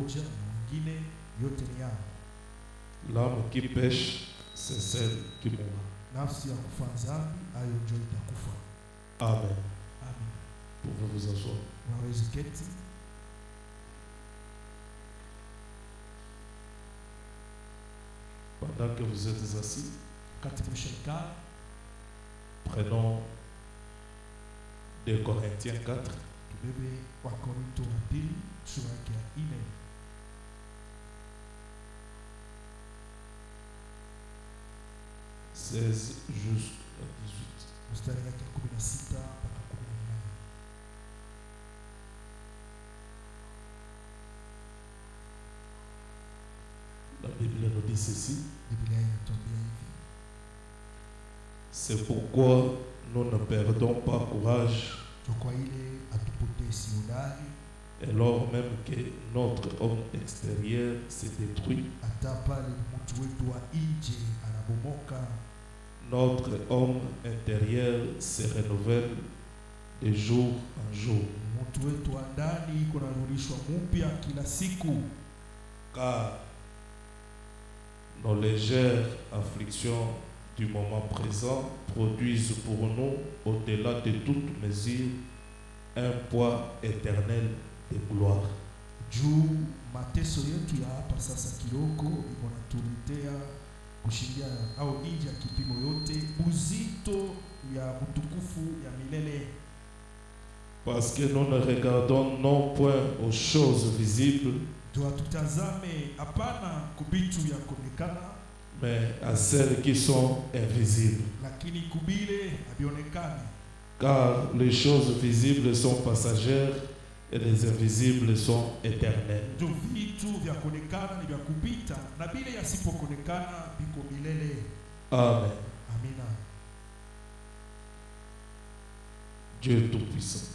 mmoja na mwingine, yote ni yao. L'âme qui pêche, c'est celle qui mourra. Nafsi ya kufa dhambi, hayo ndio itakufa. Amen. Amen. Pouvez vous asseoir. Mwawezi keti. Pendant que vous êtes assis, Kati mshaikana, prenons 2 Corinthiens 4, tubebe Wakorinto wa pili sura yake ya 4. 16 jusqu'à 18. Mstari yake 16 mpaka 18. La Bible nous dit ceci. Biblia inatuambia hivi: C'est pourquoi nous ne perdons pas courage, kwa ile atupotezi udari, alors même que notre homme extérieur se détruit, hata pale mtu wetu wa nje anabomoka, notre homme intérieur se renouvelle de jour en jour. mtu wetu wa ndani kunarudishwa mpya kila siku. Car nos légères afflictions du moment présent produisent pour nous, au-delà de toute mesure, un poids éternel de gloire. Juu mateso yetu ya hapa sasa kiloko inatuletea kushindia au nje ya kipimo yote uzito ya utukufu ya milele. Parce que nous ne regardons non point aux choses visibles, Ndio tutazame hapana kubitu ya kuonekana, mais à celles qui sont invisibles. lakini kubile habionekani. Car les choses visibles sont passagères et les invisibles sont éternelles. Ndio vitu vya kuonekana ni vya kupita na bile yasipokuonekana biko milele. Amen. Amina. Dieu Tout-Puissant,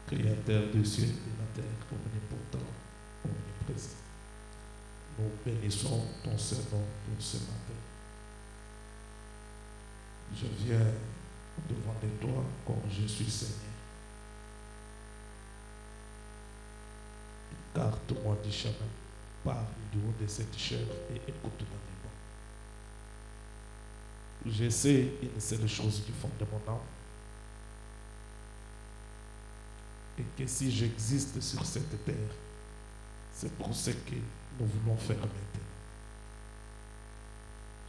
Créateur des cieux et de la terre, omnipotent, omniprésent. Nous bénissons ton Saint-Nom pour ce matin. Je viens devant toi comme je suis Seigneur. Écarte-moi du chemin, parle du haut de cette chair et écoute dans les mots. Je sais une seule chose du fond de mon âme, et que si j'existe sur cette terre, c'est pour ce que nous voulons faire maintenant.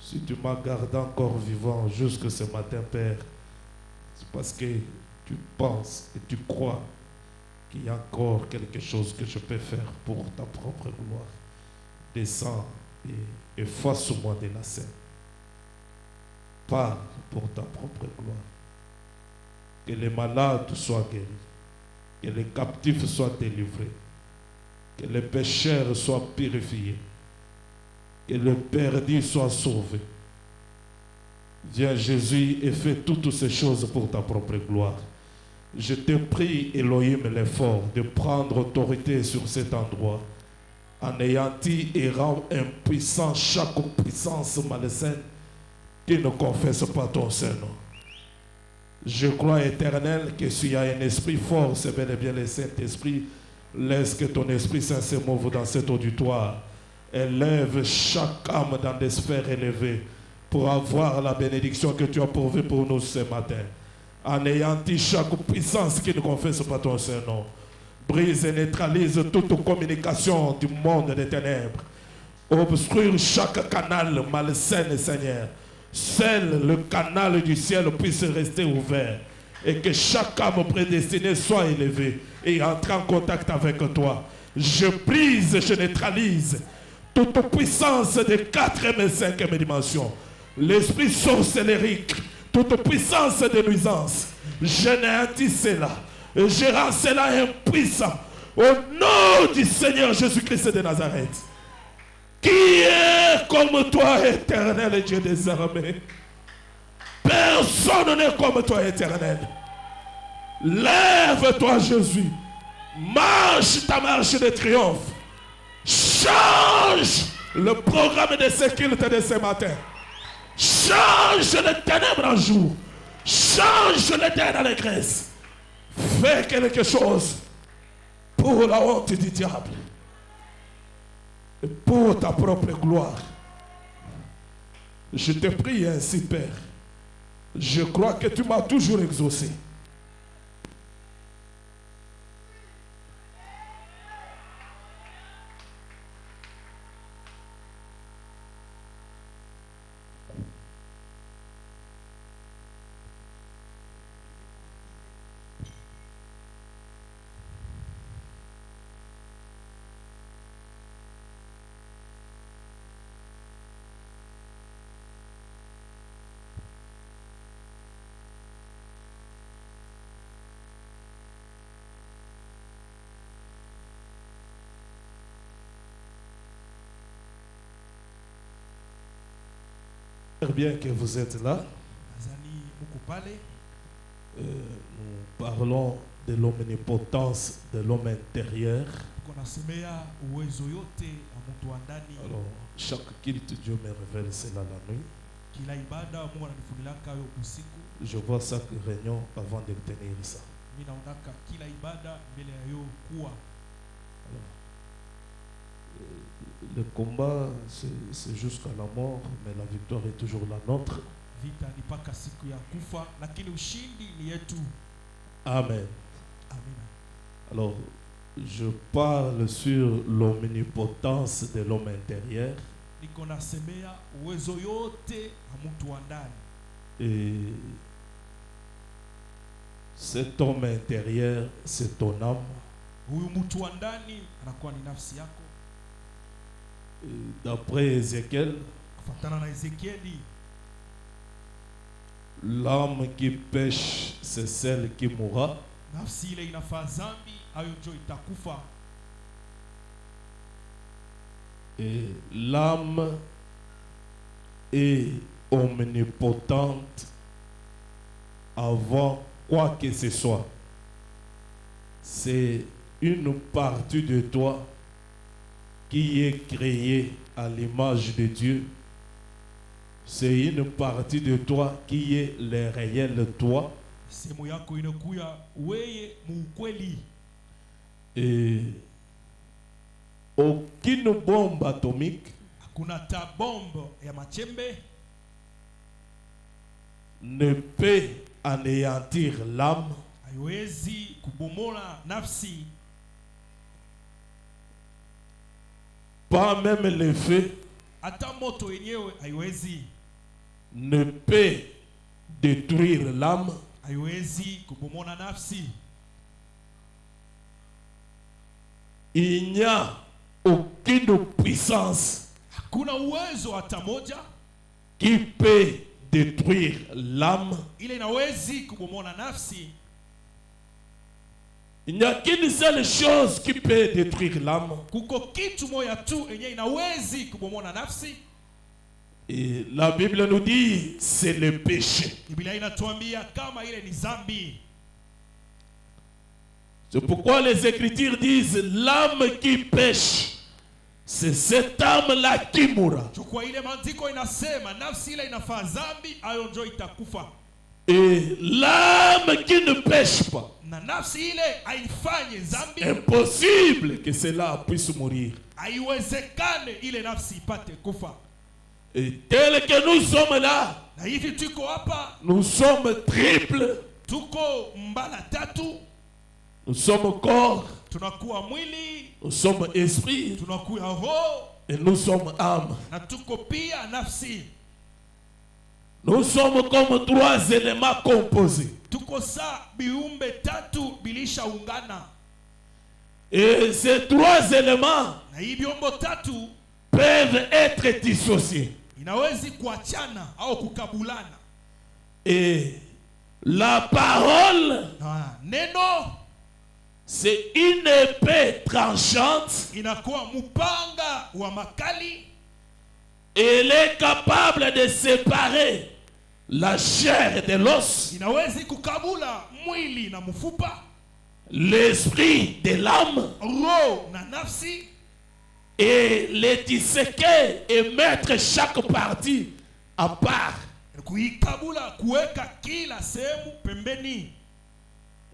Si tu m'as gardé encore vivant jusque ce matin, Père, c'est parce que tu penses et tu crois qu'il y a encore quelque chose que je peux faire pour ta propre gloire. Descends et efface-moi de la scène. Parle pour ta propre gloire. Que les malades soient guéris. Que les captifs soient délivrés. Que les pécheurs soient purifiés. Que le perdu soit sauvé. Viens Jésus et fais toutes ces choses pour ta propre gloire. Je te prie, Elohim l'effort, de prendre autorité sur cet endroit. Anéantis et rend impuissant chaque puissance malsaine qui ne confesse pas ton Saint-Nom. Je crois, Éternel, que s'il y a un esprit fort, c'est bel et bien le Saint-Esprit. Laisse que ton Esprit Saint se mouve dans cet auditoire. Élève chaque âme dans des sphères élevées pour avoir la bénédiction que tu as pourvue pour nous ce matin. Anéantis chaque puissance qui ne confesse pas ton Saint-Nom. Brise et neutralise toute communication du monde des ténèbres. Obstrue chaque canal malsain, Seigneur. Seul le canal du ciel puisse rester ouvert. Et que chaque âme prédestinée soit élevée et entre en contact avec toi. Je brise, je neutralise toute puissance des 4e et 5e dimensions. L'esprit sorcellérique, toute puissance de nuisance, je néantis cela. Et je rends cela impuissant. Au nom du Seigneur Jésus-Christ de Nazareth. Qui est comme toi, Éternel Dieu des armées? Personne n'est comme toi, Éternel. Lève-toi, Jésus. Marche ta marche de triomphe. Change le programme de ce culte de ce matin. Change les ténèbres en jour. Change les dés dans l'allégresse. Fais quelque chose pour la honte du diable. et pour ta propre gloire. Je te prie ainsi, Père. Je crois que tu m'as toujours exaucé. Bien que vous êtes là, nous parlons de l'omnipotence de l'homme intérieur. Alors, chaque culte, Dieu me révèle cela la nuit. Je vois chaque réunion avant de tenir ça. Alors, le combat, c'est jusqu'à la mort, mais la victoire est toujours la nôtre. Amen. Alors, je parle sur l'omnipotence de l'homme intérieur. Et cet homme intérieur, c'est ton âme. D'après Ézéchiel, l'âme qui pêche, c'est celle qui mourra. Et l'âme est omnipotente avant quoi que ce soit. C'est une partie de toi qui est créée à l'image de Dieu. C'est une partie de toi qui est le réel toi. Et aucune bombe atomique ne peut anéantir l'âme. Pas même le feu ne peut détruire l'âme. Il n'y a aucune puissance qui peut détruire l'âme. Il n'y a qu'une seule chose qui peut détruire l'âme. Et la Bible nous dit, c'est le péché. C'est pourquoi les Écritures disent, l'âme qui pêche, c'est cette âme-là qui mourra. Et l'âme qui ne pêche pas, c'est impossible que cela puisse mourir. Et tel que nous sommes là, nous sommes triples. Nous sommes corps, nous sommes esprit, et nous sommes âme. Nous sommes comme trois éléments composés. Et ces trois éléments peuvent être dissociés. Et la parole, c'est une épée tranchante. Elle est capable de séparer la chair de l'os, l'esprit de l'âme, et les disséquer et mettre chaque partie à part.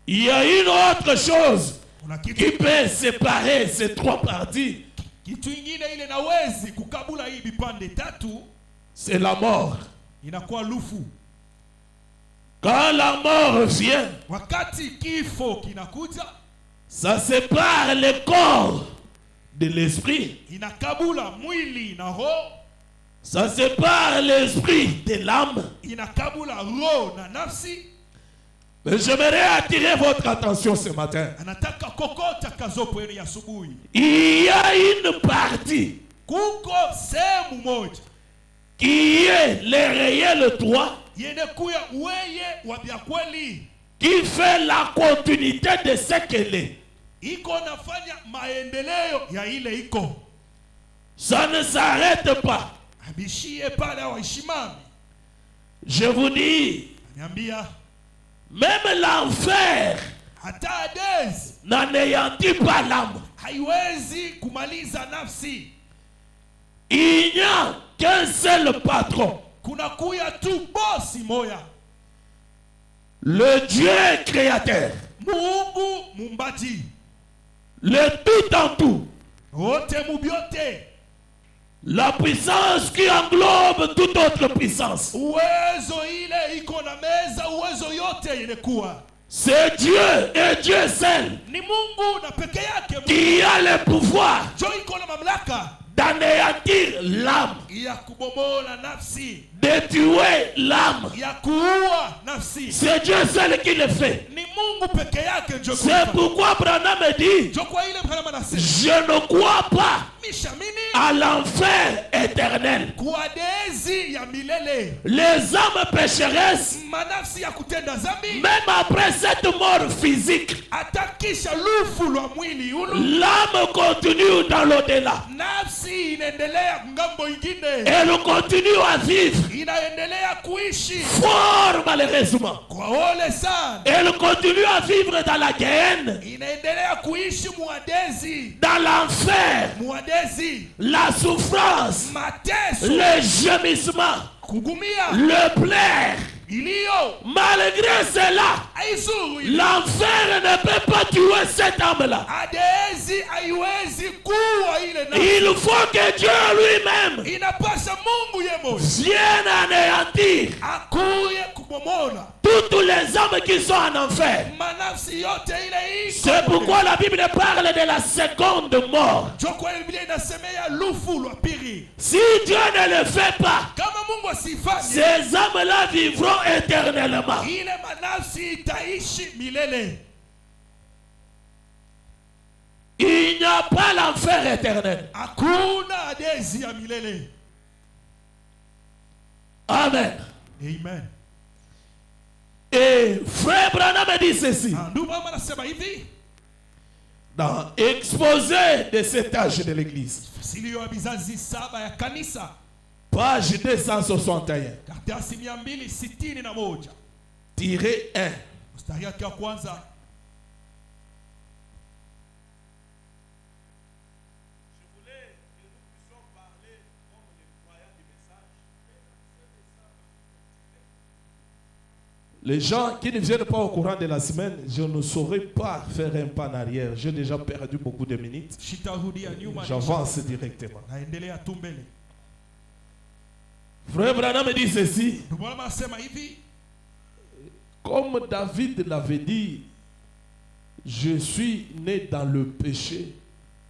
Il y a une autre chose qui peut séparer ces trois parties. Kitu ingine ile nawezi kukabula hii vipande tatu, c'est la mort. inakuwa lufu. Quand la mort vient, Wakati kifo kinakuja, ça sépare le corps de l'esprit. inakabula mwili na roho, Ça sépare l'esprit de l'âme. inakabula roho na nafsi. Mais j'aimerais attirer votre attention ce matin. Anataka kokota kazopo yenu ya asubuhi. Il y a une partie Kuko sehemu moja qui est le réel toi, yene kuya weye wa bya kweli, qui fait la continuité de ce qu'elle est. iko nafanya maendeleo ya ile iko. Ça ne s'arrête pas. Abishie pale au ishimami. Je vous dis, Niambia même l'enfer hata Hades n'anéantit pas l'âme. haiwezi kumaliza nafsi. Il n'y a qu'un seul patron, Kuna kuya tu bosi moya, le Dieu créateur, Mungu mumbati, le tout en tout, wote mubyote, la puissance qui englobe toute autre puissance. uwezo ile iko na meza uwezo yote ilikuwa. C'est Dieu et Dieu seul Ni Mungu na peke yake qui a le pouvoir jo iko na mamlaka d'anéantir l'âme, ya kubomola nafsi, de tuer l'âme. ya kuua nafsi. C'est Dieu seul qui le fait. Ni Mungu peke yake njo C'est kufa. pourquoi Branham dit, Jo kwa ile Branham anasema je ne crois pas mishamini à l'enfer éternel. kuadezi ya milele, Les âmes pécheresses, manafsi ya kutenda zambi, même après cette mort physique, atakisha lufu lwa mwili ulu, l'âme continue dans l'au-delà. nafsi inaendelea ngambo ingine, Elle continue à vivre. inaendelea kuishi Fort malheureusement. kwa ole sana, Elle continue à vivre dans la Gehenna, inaendelea kuishi muadezi, dans l'enfer, muadezi, la souffrance, mateso, le gémissement, kugumia le pleurs. iliyo Malgré cela, aizuru ile. l'enfer ne peut pas tuer cette âme-là. Adezi haiwezi kuwa ile na Il faut que Dieu lui-même inapasa Mungu yemo vienne anéantir akuye kubomola toutes les âmes qui sont en enfer. manafsi yote ile iko. C'est pourquoi la Bible parle de la seconde mort. Joko ile Biblia inasemea lufu lwa pili. Si Dieu ne le fait pas, Kama Mungu asifanye, ces âmes-là vivront éternellement. ile manafsi itaishi milele. Il n'y a pas l'enfer éternel. Hakuna adezi ya milele. Amen. Amen. Et frère Branham dit ceci Ndugu mama anasema hivi dans Exposé de cet âge de l'église, silio ya bizazi saba ya kanisa, page 261, karatasi 261 tiré 1. mstari wake wa kwanza. Les gens qui ne viennent pas au courant de la semaine, je ne saurais pas faire un pas en arrière. J'ai déjà perdu beaucoup de minutes. Shitarudia nyuma, J'avance directement. naendelea tu mbele. Frère Branham dit ceci. Ndugu mama anasema hivi, Comme David l'avait dit, je suis né dans le péché,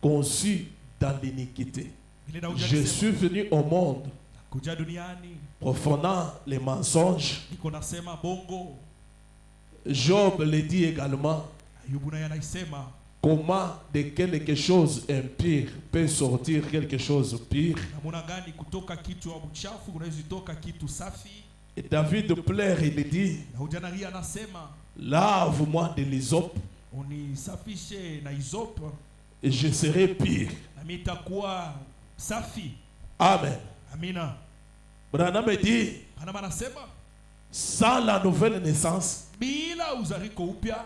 conçu dans l'iniquité. vile Daudi Je alisema, suis venu au monde kuja duniani profondant les mensonges. niko nasema bongo. Job le dit également. Ayubu naye anaisema Comment de quelque chose impire peut sortir quelque chose pire. namuna gani kutoka kitu ya uchafu kunaweza toka kitu safi. Et David pleure, il dit, Daudi analia anasema, lave-moi de l'hysope unisafishe na izope et je serai pire. na mimi nitakuwa safi. Amen. Amina. Branham dit, Branham anasema sans la nouvelle naissance, bila uzariko upya,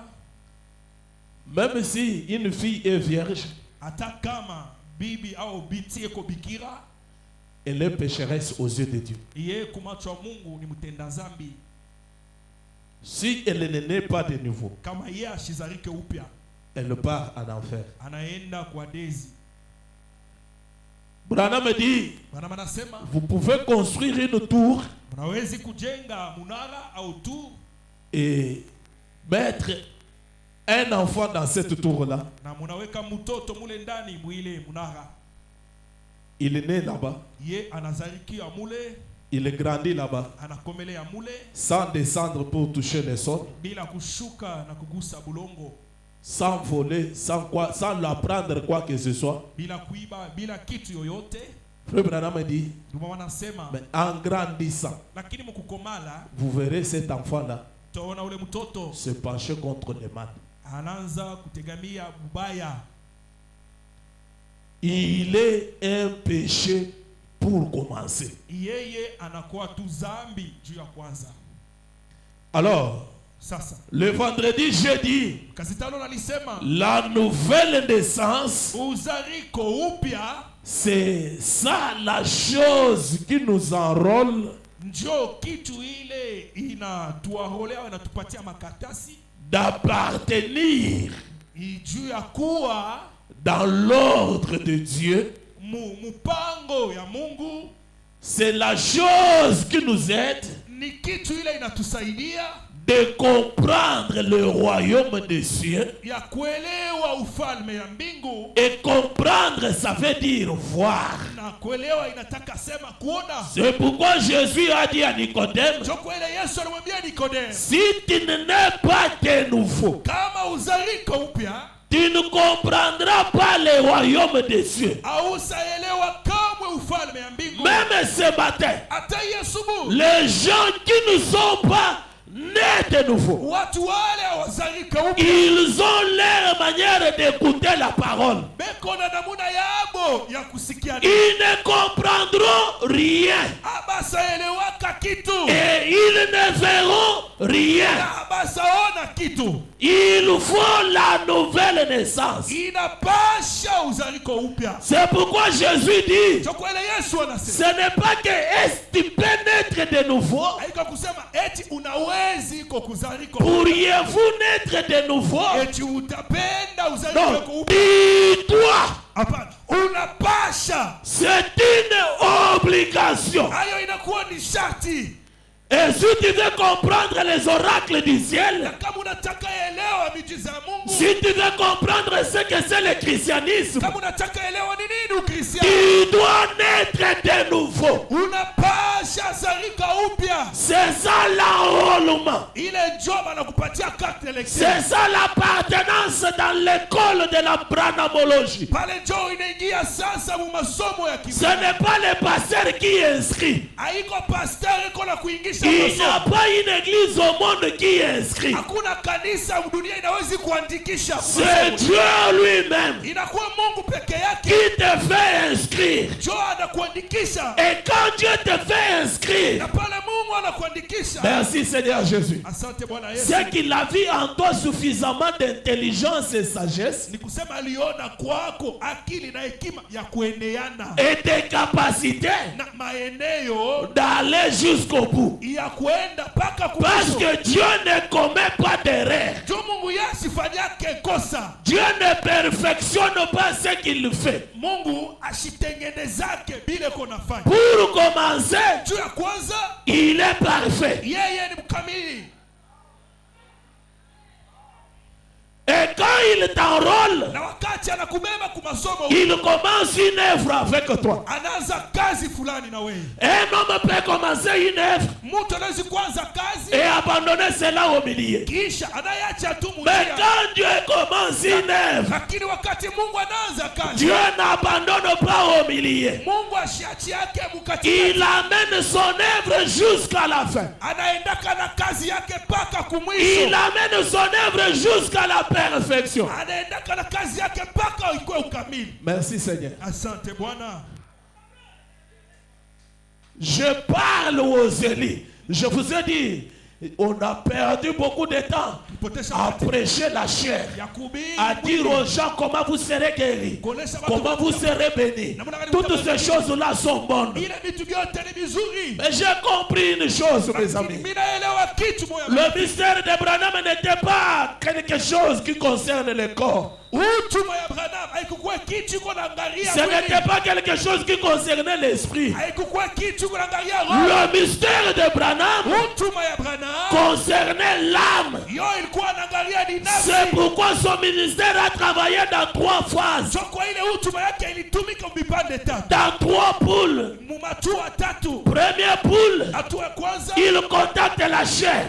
même si une fille est vierge, hata kama bibi au binti eko bikira, elle est pécheresse aux yeux de Dieu. yeye kumacho Mungu ni mtenda zambi. Si elle ne naît pas de nouveau, Kama yeye ashizarike upya, elle part en enfer. anaenda kwa dezi. Branham me dit, Branham anasema vous pouvez construire une tour unawezi kujenga munara au tour et mettre un enfant dans cette tour-là. na munaweka mtoto mule ndani mwile munara. Il est né là-bas. Ye anazalikia mule, Il est grandi là-bas. anakomelea mule Sans descendre pour toucher les sols. bila kushuka na kugusa bulongo, Sans voler, sans quoi, sans lui apprendre quoi que ce soit. bila kuiba, bila kitu yoyote. Frère Branham me dit, Ndio wanasema mais en grandissant, lakini mkukomala vous verrez cet enfant-là utaona ule mtoto se pencher contre les mains. anaanza kutegamia bubaya. Il est un péché pour commencer. Yeye anakuwa tu zambi juu ya kwanza. Alors, Sasa le vendredi, jeudi, Kazitalo nalisema la nouvelle naissance, uzariko upya c'est ça la chose qui nous enrôle njo kitu ile inatuarolea, inatupatia makatasi d'appartenir juu ya kuwa dans l'ordre de Dieu. mupango ya Mungu. C'est la chose qui nous aide Ni kitu ile inatusaidia de comprendre le royaume des cieux. ya kuelewa ufalme ya mbingu, Et comprendre, ça veut dire voir. na kuelewa inataka sema kuona. C'est pourquoi Jésus a dit à Nicodème, Njo kwele Yesu alimwambia Nikodemo, si tu n'es pas de nouveau, kama uzariko upya tu ne comprendras pas le royaume des cieux. hausaelewa kamwe ufalme ya mbingu. Même ce matin, Hata Yesu les gens qui ne sont pas nés de nouveau, watu wale wazarika upya ils ont leur manière d'écouter la parole. beko na namuna yabo ya kusikia, Ils ne comprendront rien abasaelewaka kitu et ils ne verront rien. na abasaona kitu. Il faut la nouvelle naissance. Inapasha uzariko upya. C'est pourquoi Jésus dit, Njo kwele Yesu ce anasema n'est pas que est-ce que tu peux naître de nouveau. haiko kusema eti unawezi ko kuzariko Pourriez-vous naître de nouveau? eti utapenda uzariko Non, yako upya. dis-toi, Hapana, unapasha. c'est une obligation. Hayo inakuwa ni sharti. Et si tu veux comprendre les oracles du ciel, Kama unataka elewa miujiza ya Mungu, si tu veux comprendre ce que c'est le christianisme, kama unataka elewa ni nini Ukristiano, tu dois naître de nouveau. unapasha zarika upya. C'est ça l'enrôlement. Ile job anakupatia carte d'élection. C'est ça l'appartenance dans l'école de la branhamologie. Pale njoo inaingia sasa mu masomo ya Ce n'est pas le pasteur qui inscrit. haiko pastor iko na kuingisha Il n'y a masomo. pas une église au monde qui inscrit. Hakuna kanisa dunia inawezi kuandikisha C'est masomo. Dieu lui-même Inakuwa Mungu peke yake qui te fait inscrire. njoo anakuandikisha. Et quand Dieu te fait inscrire, Na pale Mungu anakuandikisha. merci Seigneur Jésus, Asante Bwana Yesu. c'est qu'il a vu en toi suffisamment d'intelligence et sagesse Ni kusema aliona kwako akili na hekima ya kueneana et des capacités na maeneo d'aller jusqu'au bout. ya kuenda paka Parce kumwisho. que Dieu ne commet pas d'erreur. Jo Mungu yasifanyake kosa. Dieu ne perfectionne pas ce qu'il fait. Mungu ashitengenezake bile konafanya. Pour commencer, Juu ya kwanza il est parfait. yeye ni mkamili. Et quand il t'enrôle, Na wakati anakubeba kumasomo il commence une œuvre avec toi. anaanza kazi fulani na wewe. Un homme peut commencer une œuvre Mtu anaweza kuanza kazi et abandonner cela au milieu. kisha anayacha tu Mais mjia. quand Dieu commence une œuvre, Lakini wakati Mungu anaanza kazi, Dieu n'abandonne pas au milieu. Mungu ashiachi yake mkatikati. Il amène son œuvre jusqu'à la fin. Anaendaka na kazi yake mpaka Il kumwisho. amène son œuvre jusqu'à la perfection. Anaendaka na kazi yake mpaka ikuwe ukamili. Merci Seigneur. Asante Bwana. Je parle aux élus. Je vous ai dit, on a perdu beaucoup de temps Potesha à wakati prêcher la chair, ya kuhubiri à dire aux gens comment vous serez guéris, kuonesha watu comment vous serez bénis. Toutes ces choses-là sont bonnes. ile vitu vyote ni vizuri. Mais j'ai compris une chose, mes amis. Mimi naelewa kitu moja. Le mystère de Branham n'était pas quelque chose qui concerne le corps. Huduma ya Branham haikukuwa kitu kuangalia Ce n'était pas quelque chose qui concernait l'esprit. haikukuwa kitu kuangalia roho. Le mystère de Branham Huduma ya Branham concernait l'âme. yo ilikuwa anaangalia ni nafsi. C'est pourquoi son ministère a travaillé dans 3 phases. Kwa ile huduma yake ilitumika vipande tatu. Dans 3 poules. Mumatua tatu. Première poule, Hatua ya kwanza, il contacte la chair.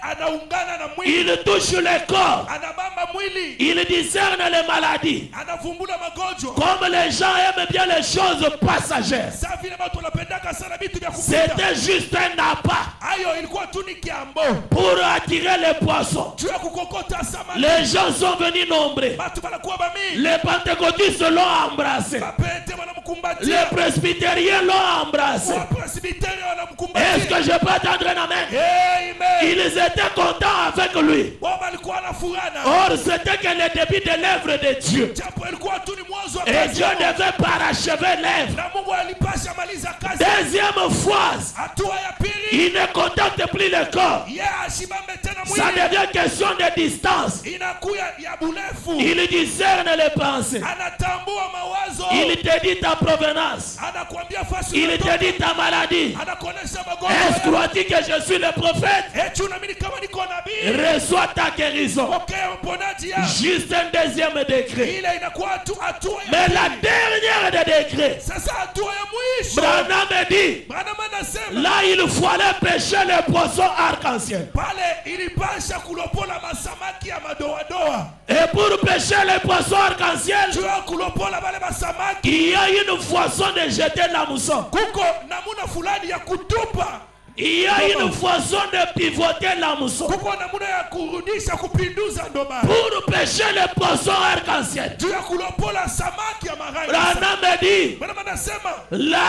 anaungana na mwili. Il touche le corps. Anabamba mwili. Il discerne les maladies. Anavumbula magonjwa. Comme les gens aiment bien les choses passagères. Sasa vile watu wanapendaka sana vitu vya kupita. C'était juste un appât. Hayo ilikuwa tu ni kiambo. Pour attirer les poissons. Tu as kukokota samaki. Les gens sont venus nombreux. Watu wanakuwa bami. Les pentecôtistes l'ont embrassé. Bapete wanamkumbatia. Les presbytériens l'ont embrassé. Presbytériens wanamkumbatia. Est-ce que je peux attendre un amen? Amen. Ils étaient contents avec lui. Wao walikuwa na furaha. Or, c'était que le début de l'œuvre de Dieu. Japo ilikuwa tu ni mwanzo wa Et kazi. Dieu devait parachever l'œuvre. Na Mungu alipasha maliza kazi. Deuxième phase, Hatua ya pili. il ne contacte plus le corps. Ashibambe tena mwili. Ça devient question de distance. Inakuya ya burefu. Il discerne les pensées. Anatambua mawazo. Il te dit ta provenance. Anakuambia fasi. Il te dit ta maladie. Anakuonesha magonjwa. Est-ce que crois-tu que je suis le prophète? Eti unaamini kama niko nabii? Reçois ta guérison. Pokea uponaji ya. Juste un deuxième degré. Ile inakuwa tu hatua ya. Mais la dernière des degrés. Sasa hatua ya mwisho. Branham dit. Branham anasema. Là il fallait pêcher les poissons arc-en-ciel. Pale ilipasha kulopola masamaki ya madoadoa. Et pour pêcher les poissons arc-en-ciel, tu as kulopola bale masamaki. Il y a une façon de jeter l'hameçon. Kuko namuna fulani ya kutupa. Il y a une façon de pivoter l'hameçon. Kuko namuna ya kurudisha kupinduza ndomana. Pour pêcher les poissons arc-en-ciel. Tu as kulopola samaki ya marai. Branham me dit. Branham anasema. Là.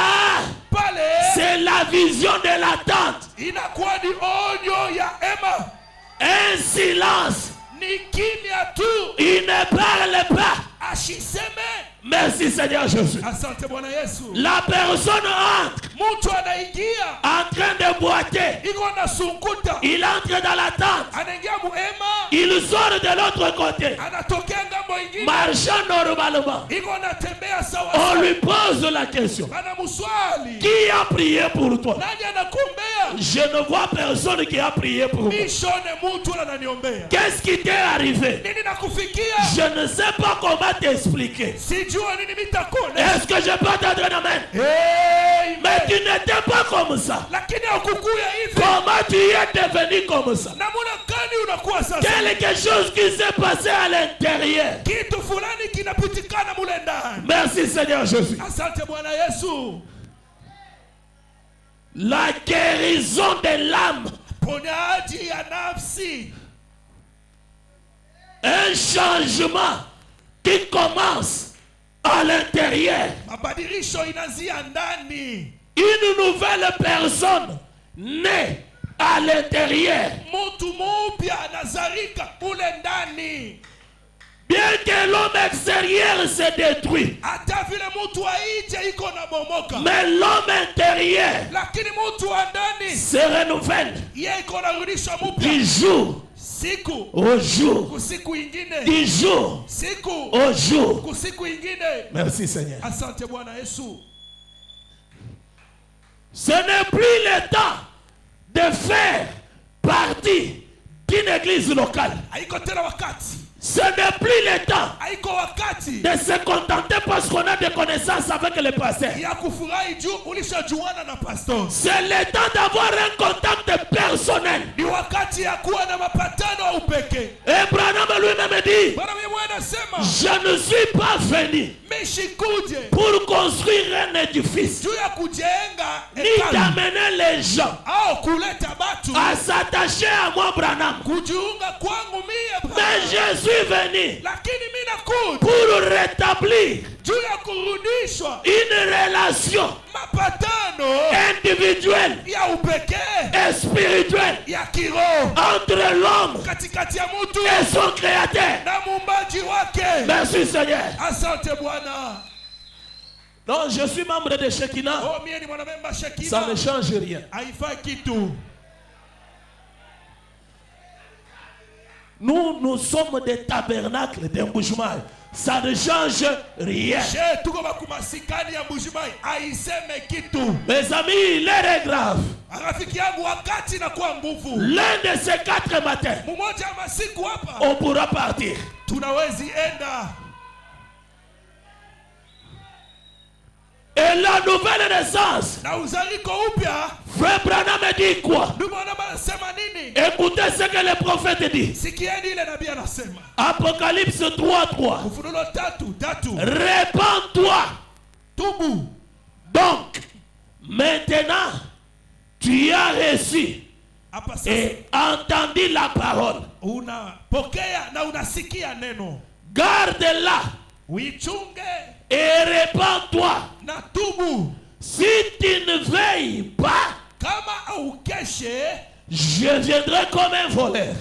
C'est la vision de l'attente. Inakuwa ni onyo ya ema. Un silence. Ni kimya tu. Il ne parle pas. Ashiseme. Merci Seigneur Jésus. Asante Bwana Yesu. La personne entre. Mtu anaingia. En train de boiter. Iko na sunguta. Il entre dans la tente. Anaingia muema. Il sort de l'autre côté. Anatokea ngambo ingine. Marchant normalement. Iko natembea sawa. On lui pose la question. Anamuswali. Qui a prié pour toi? Nani anakuombea? Je ne vois personne qui a prié pour moi. Mishone mtu ananiombea. Qu'est-ce qui t'est arrivé? Nini nakufikia? Je ne sais pas comment t'expliquer. Sijua nini mitakone. Est-ce que je peux t'entendre un amen? Amen. Mais tu n'étais pas comme ça. Lakini hukukuya hivi. Comment tu es devenu comme ça? Namuna gani unakuwa sasa? Quelque chose qui s'est passé à l'intérieur. Kitu fulani kinapitikana mule ndani. Merci Seigneur Jésus. Asante Bwana Yesu. La guérison de l'âme. Ponyaji ya nafsi. Un changement qui commence à l'intérieur. Mabadilisho inazia ndani. Une nouvelle personne née à l'intérieur. Mtu mpya anazalika mule ndani. Bien que l'homme extérieur se détruit, hata vile mtu wa nje iko na bomoka, mais l'homme intérieur lakini mtu wa ndani se renouvelle yeye iko na rudisha mpya du jour siku au jour, kusiku ingine, du jour siku au jour. kusiku ingine. Merci Seigneur. Asante Bwana Yesu. Ce n'est plus le temps de faire partie d'une église locale. Haiko tena wakati. Ce n'est plus le temps haiko wakati de se contenter parce qu'on a des connaissances avec le pasteur. ya kufurahi juu ulishajuana na pastor. C'est le temps d'avoir un contact personnel. Ni wakati ya kuwa na mapatano au pekee. Et Branham lui-même dit, Bwana mwenyewe anasema, je ne suis pas venu mishikuje pour construire un édifice, juu ya kujenga ni d'amener les gens au kuleta batu à s'attacher à moi, Branham. kujiunga kwangu mie. Mais je suis venu lakini mimi nakuja pour rétablir juu ya kurudishwa une relation mapatano individuelle ya upekee et spirituelle ya kiroho entre l'homme katikati ya mtu et son créateur. na muumbaji wake. Merci Seigneur. Asante Bwana. Non, je suis membre de Shekinah. Oh, mie ni mwanamemba Shekinah. Ça ne change rien. Haifai kitu. Nous sommes des tabernacles de Mbuji-Mayi. Ça ne change rien. Mes amis, l'heure est grave. L'un de ces 4 matins, on pourra partir. Et la nouvelle naissance, Frère Branham dit quoi? Écoutez ce que le prophète dit. Apocalypse 3:3. Répands-toi. Donc, maintenant, tu as reçu et entendu la parole. Garde-la et répands-toi. Si tu ne veilles pas, je viendrai comme un voleur.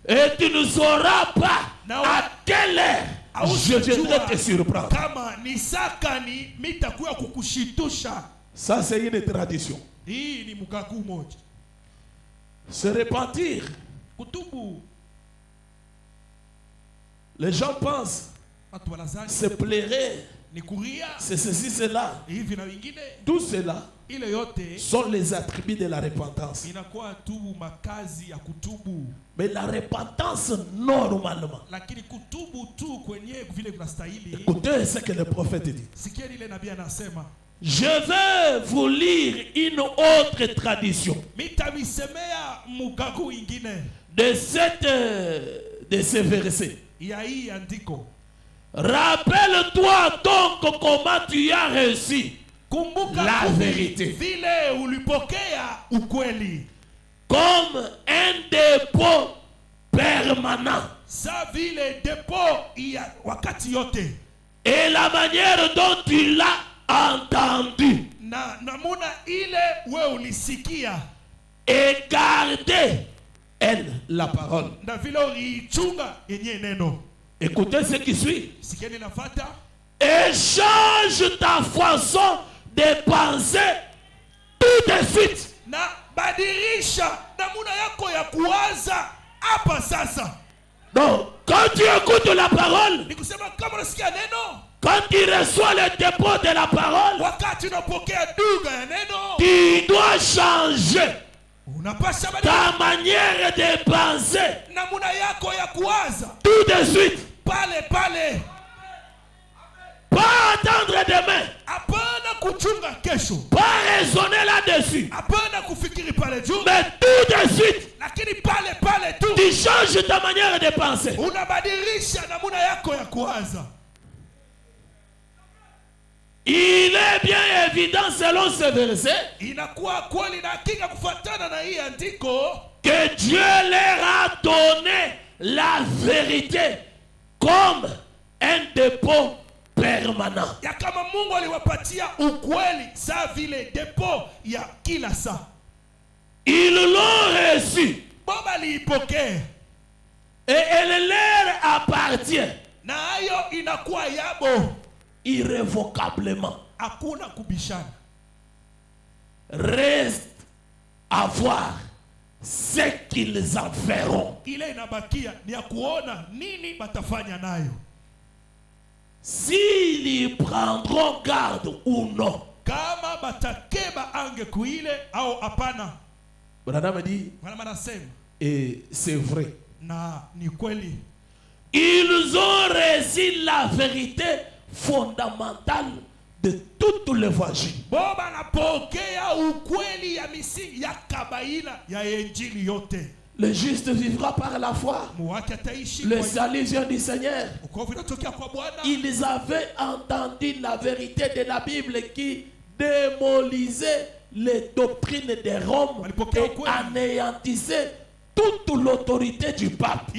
Et tu ne sauras pas à quelle heure je viendrai te surprendre. Ça, c'est une tradition. Se repentir. Les gens pensent se plairait, c'est ceci, cela. Tout cela sont les attributs de la repentance. Mais la repentance, normalement, écoutez ce que le prophète dit. Je vais vous lire une autre tradition de ces versets. Rappelle-toi donc comment tu as reçu la vérité comme un dépôt permanent et la manière dont tu l'as entendu et gardé la parole. Écoutez ce qui suit. Et change ta façon de penser tout de suite. Donc, quand tu écoutes la parole, quand tu reçois le dépôt de la parole, tu dois changer ta manière de penser tout de suite. Pas attendre demain. Pas raisonner là-dessus. Mais tout de suite, tu changes ta manière de penser. Il est bien évident selon ce verset que Dieu leur a donné la vérité comme un dépôt permanent. Ils l'ont reçu et elle leur appartient irrévocablement. Reste à voir ce qu'ils en feront. S'ils prendront garde ou non. Branham dit, et c'est vrai. Ils ont reçu la vérité fondamentale de tout l'évangile. Le juste vivra par la foi. Le salut vient du Seigneur. Ils avaient entendu la vérité de la Bible qui démolissait les doctrines de Rome et anéantissait toute l'autorité du pape.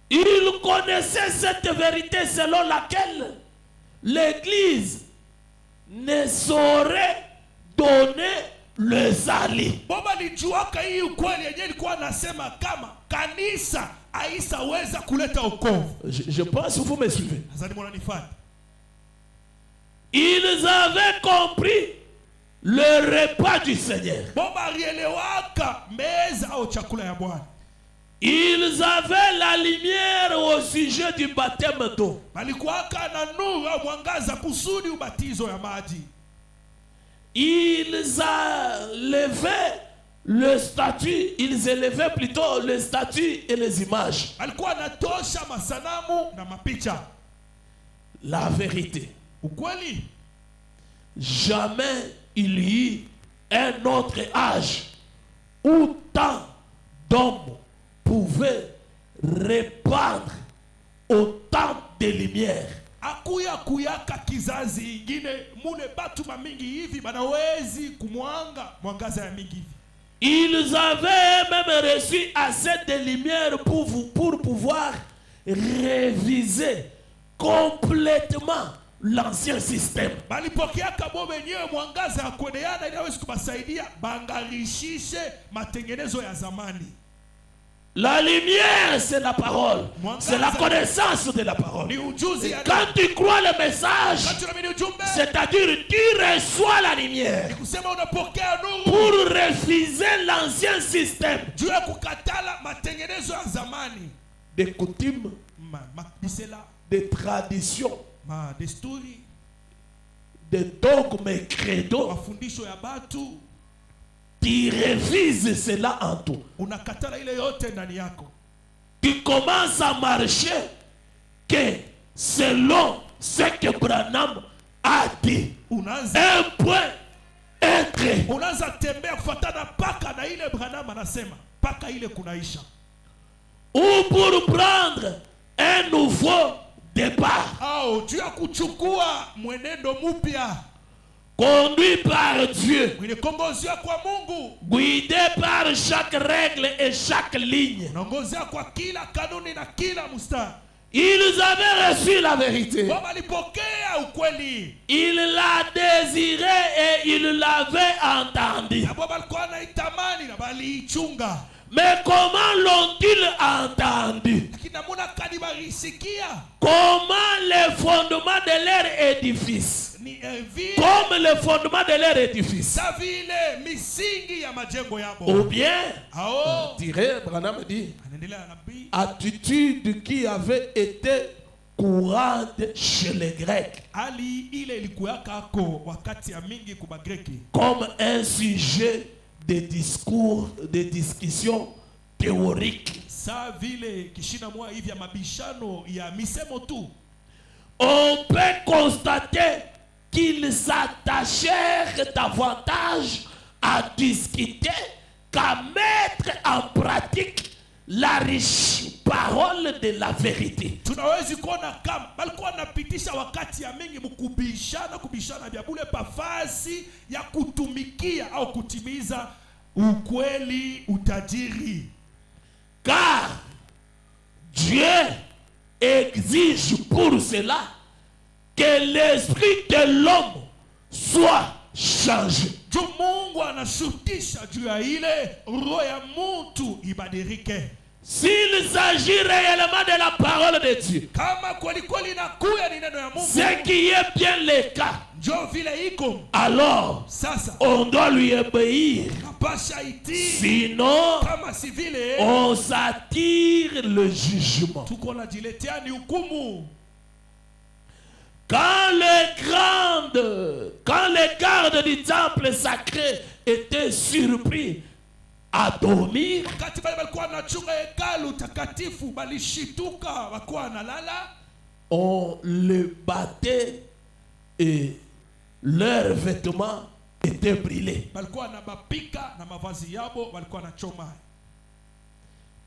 Ils connaissaient cette vérité selon laquelle l'Église ne saurait donner le salut. Je pense que vous me suivez. Ils avaient compris le repas du Seigneur. Ils avaient la lumière au sujet du baptême d'eau. Ils élevaient plutôt le statut et les images. La vérité. Jamais il y eut un autre âge où tant d'hommes pouvaient répandre autant de lumière. Ils avaient même reçu assez de lumière pour pouvoir réviser complètement l'ancien système. La lumière, c'est la parole. C'est la connaissance de la parole. Et quand tu crois le message, c'est-à-dire tu reçois la lumière pour refuser l'ancien système des coutumes, des traditions, des dogmes et credos. Tu refuses cela en toi. Tu commences à marcher que selon ce que Branham a dit. Un point être. Ou pour prendre un nouveau départ. Conduit par Dieu, guidé par chaque règle et chaque ligne. Ils avaient reçu la vérité. Ils la désiraient et ils l'avaient entendue. Mais comment l'ont-ils entendu? Comment les fondements de leur édifice? Comme le fondement de leur édifice. Ou bien, dirait Branham dit, attitude qui avait été courante chez les Grecs, comme un sujet de discours, de discussion théorique. On peut constater qu'ils s'attachèrent davantage à discuter qu'à mettre en pratique la riche parole de la vérité. Car Dieu exige pour cela que l'esprit de l'homme soit changé. S'il s'agit réellement de la parole de Dieu, ce qui est bien le cas, alors on doit lui obéir. Sinon, on s'attire le jugement. Quand les gardes du temple sacré étaient surpris à dormir, on les battait et leurs vêtements étaient brûlés.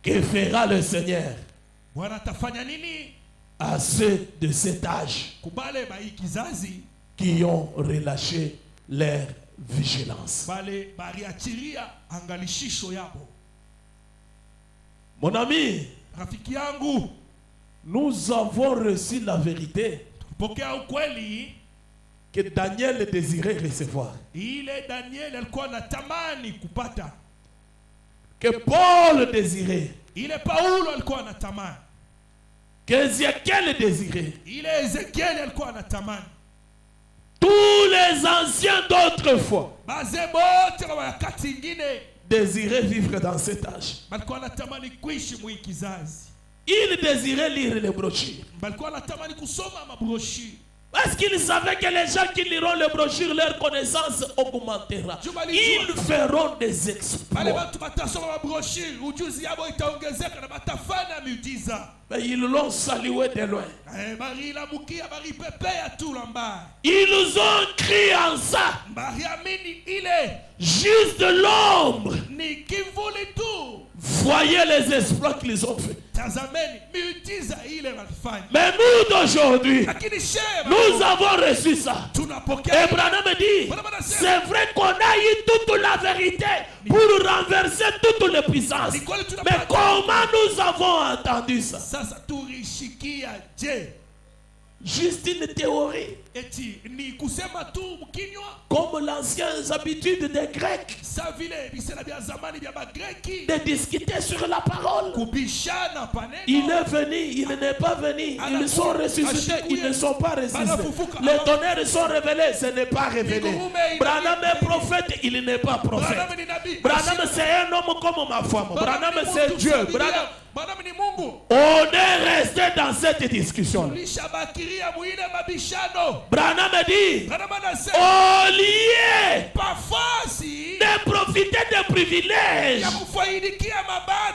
Que fera le Seigneur à ceux de cet âge qui ont relâché leur vigilance? Mon ami, nous avons reçu la vérité que Daniel désirait recevoir, que Paul désirait, que Ézéchiel désirait. tous les anciens d'autrefois bazee bote wa wakati ingine désiraient vivre dans cet âge. balikuwa wanatamani kuishi mwi kizazi. Ils désiraient lire les brochures. balikuwa wanatamani kusoma mabroshuri. Parce qu'ils savaient que les gens qui liront les brochures, leur connaissance augmentera. Ils feront des exploits. Mais ils l'ont salué de loin. Ils ont crié en ça. Juste de l'ombre. Voyez les exploits qu'ils ont fait. Mais nous d'aujourd'hui, nous avons reçu ça. Et Branham dit, c'est vrai qu'on a eu toute la vérité pour renverser toutes les puissances. Mais comment nous avons entendu ça? Juste une théorie. Comme l'ancienne habitude des Grecs de discuter sur la parole. Il est venu, il n'est pas venu. Ils sont ressuscités, ils ne sont pas ressuscités. Les tonnerres sont révélés, ce n'est pas révélé. Branham est prophète, il n'est pas prophète. Branham c'est un homme comme ma femme. Branham c'est Dieu. On est resté dans cette discussion. Branham dit, au lieu de profiter des privilèges,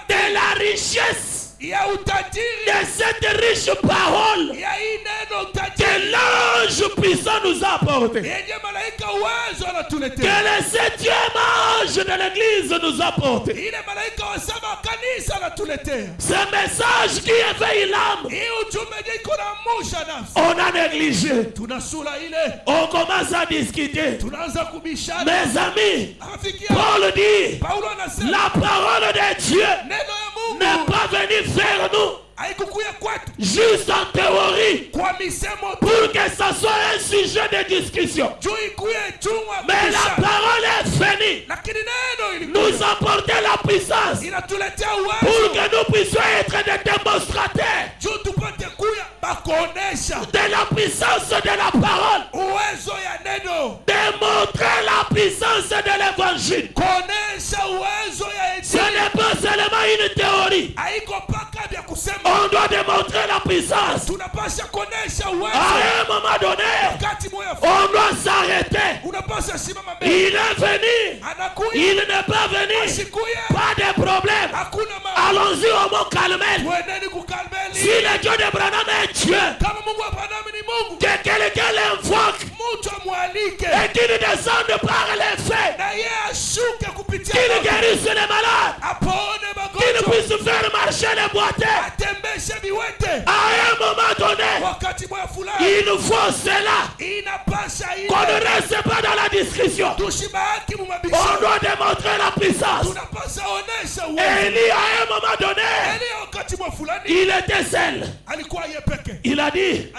de la richesse, de cette riche parole que l'ange puissant nous a apporté, que le 7e ange de l'église nous a apporté, ce message qui éveille l'âme, on a négligé. On commence à discuter. Mes amis, Paul dit, la parole de Dieu n'est pas venue vers nous juste en théorie pour que ça soit un sujet de discussion. Mais la parole est venue nous apporter la puissance pour que nous puissions être des démonstrateurs de la puissance de la parole, démontrer la puissance de l'évangile. Ce n'est pas seulement une théorie. On doit démontrer la puissance. À un moment donné, on doit s'arrêter. Il est venu. Il n'est pas venu. Pas de problème. Allons-y au mot Carmel. Si le Dieu de Branham est Dieu, que quelqu'un l'invoque et qu'il descende par les faits, qu'il guérisse les malades, qu'il puisse faire marcher les boiteux. À un moment donné, il faut cela. Qu'on ne reste pas dans la discussion. On doit démontrer la puissance. Et Élie, à un moment donné, il était seul. Il a dit,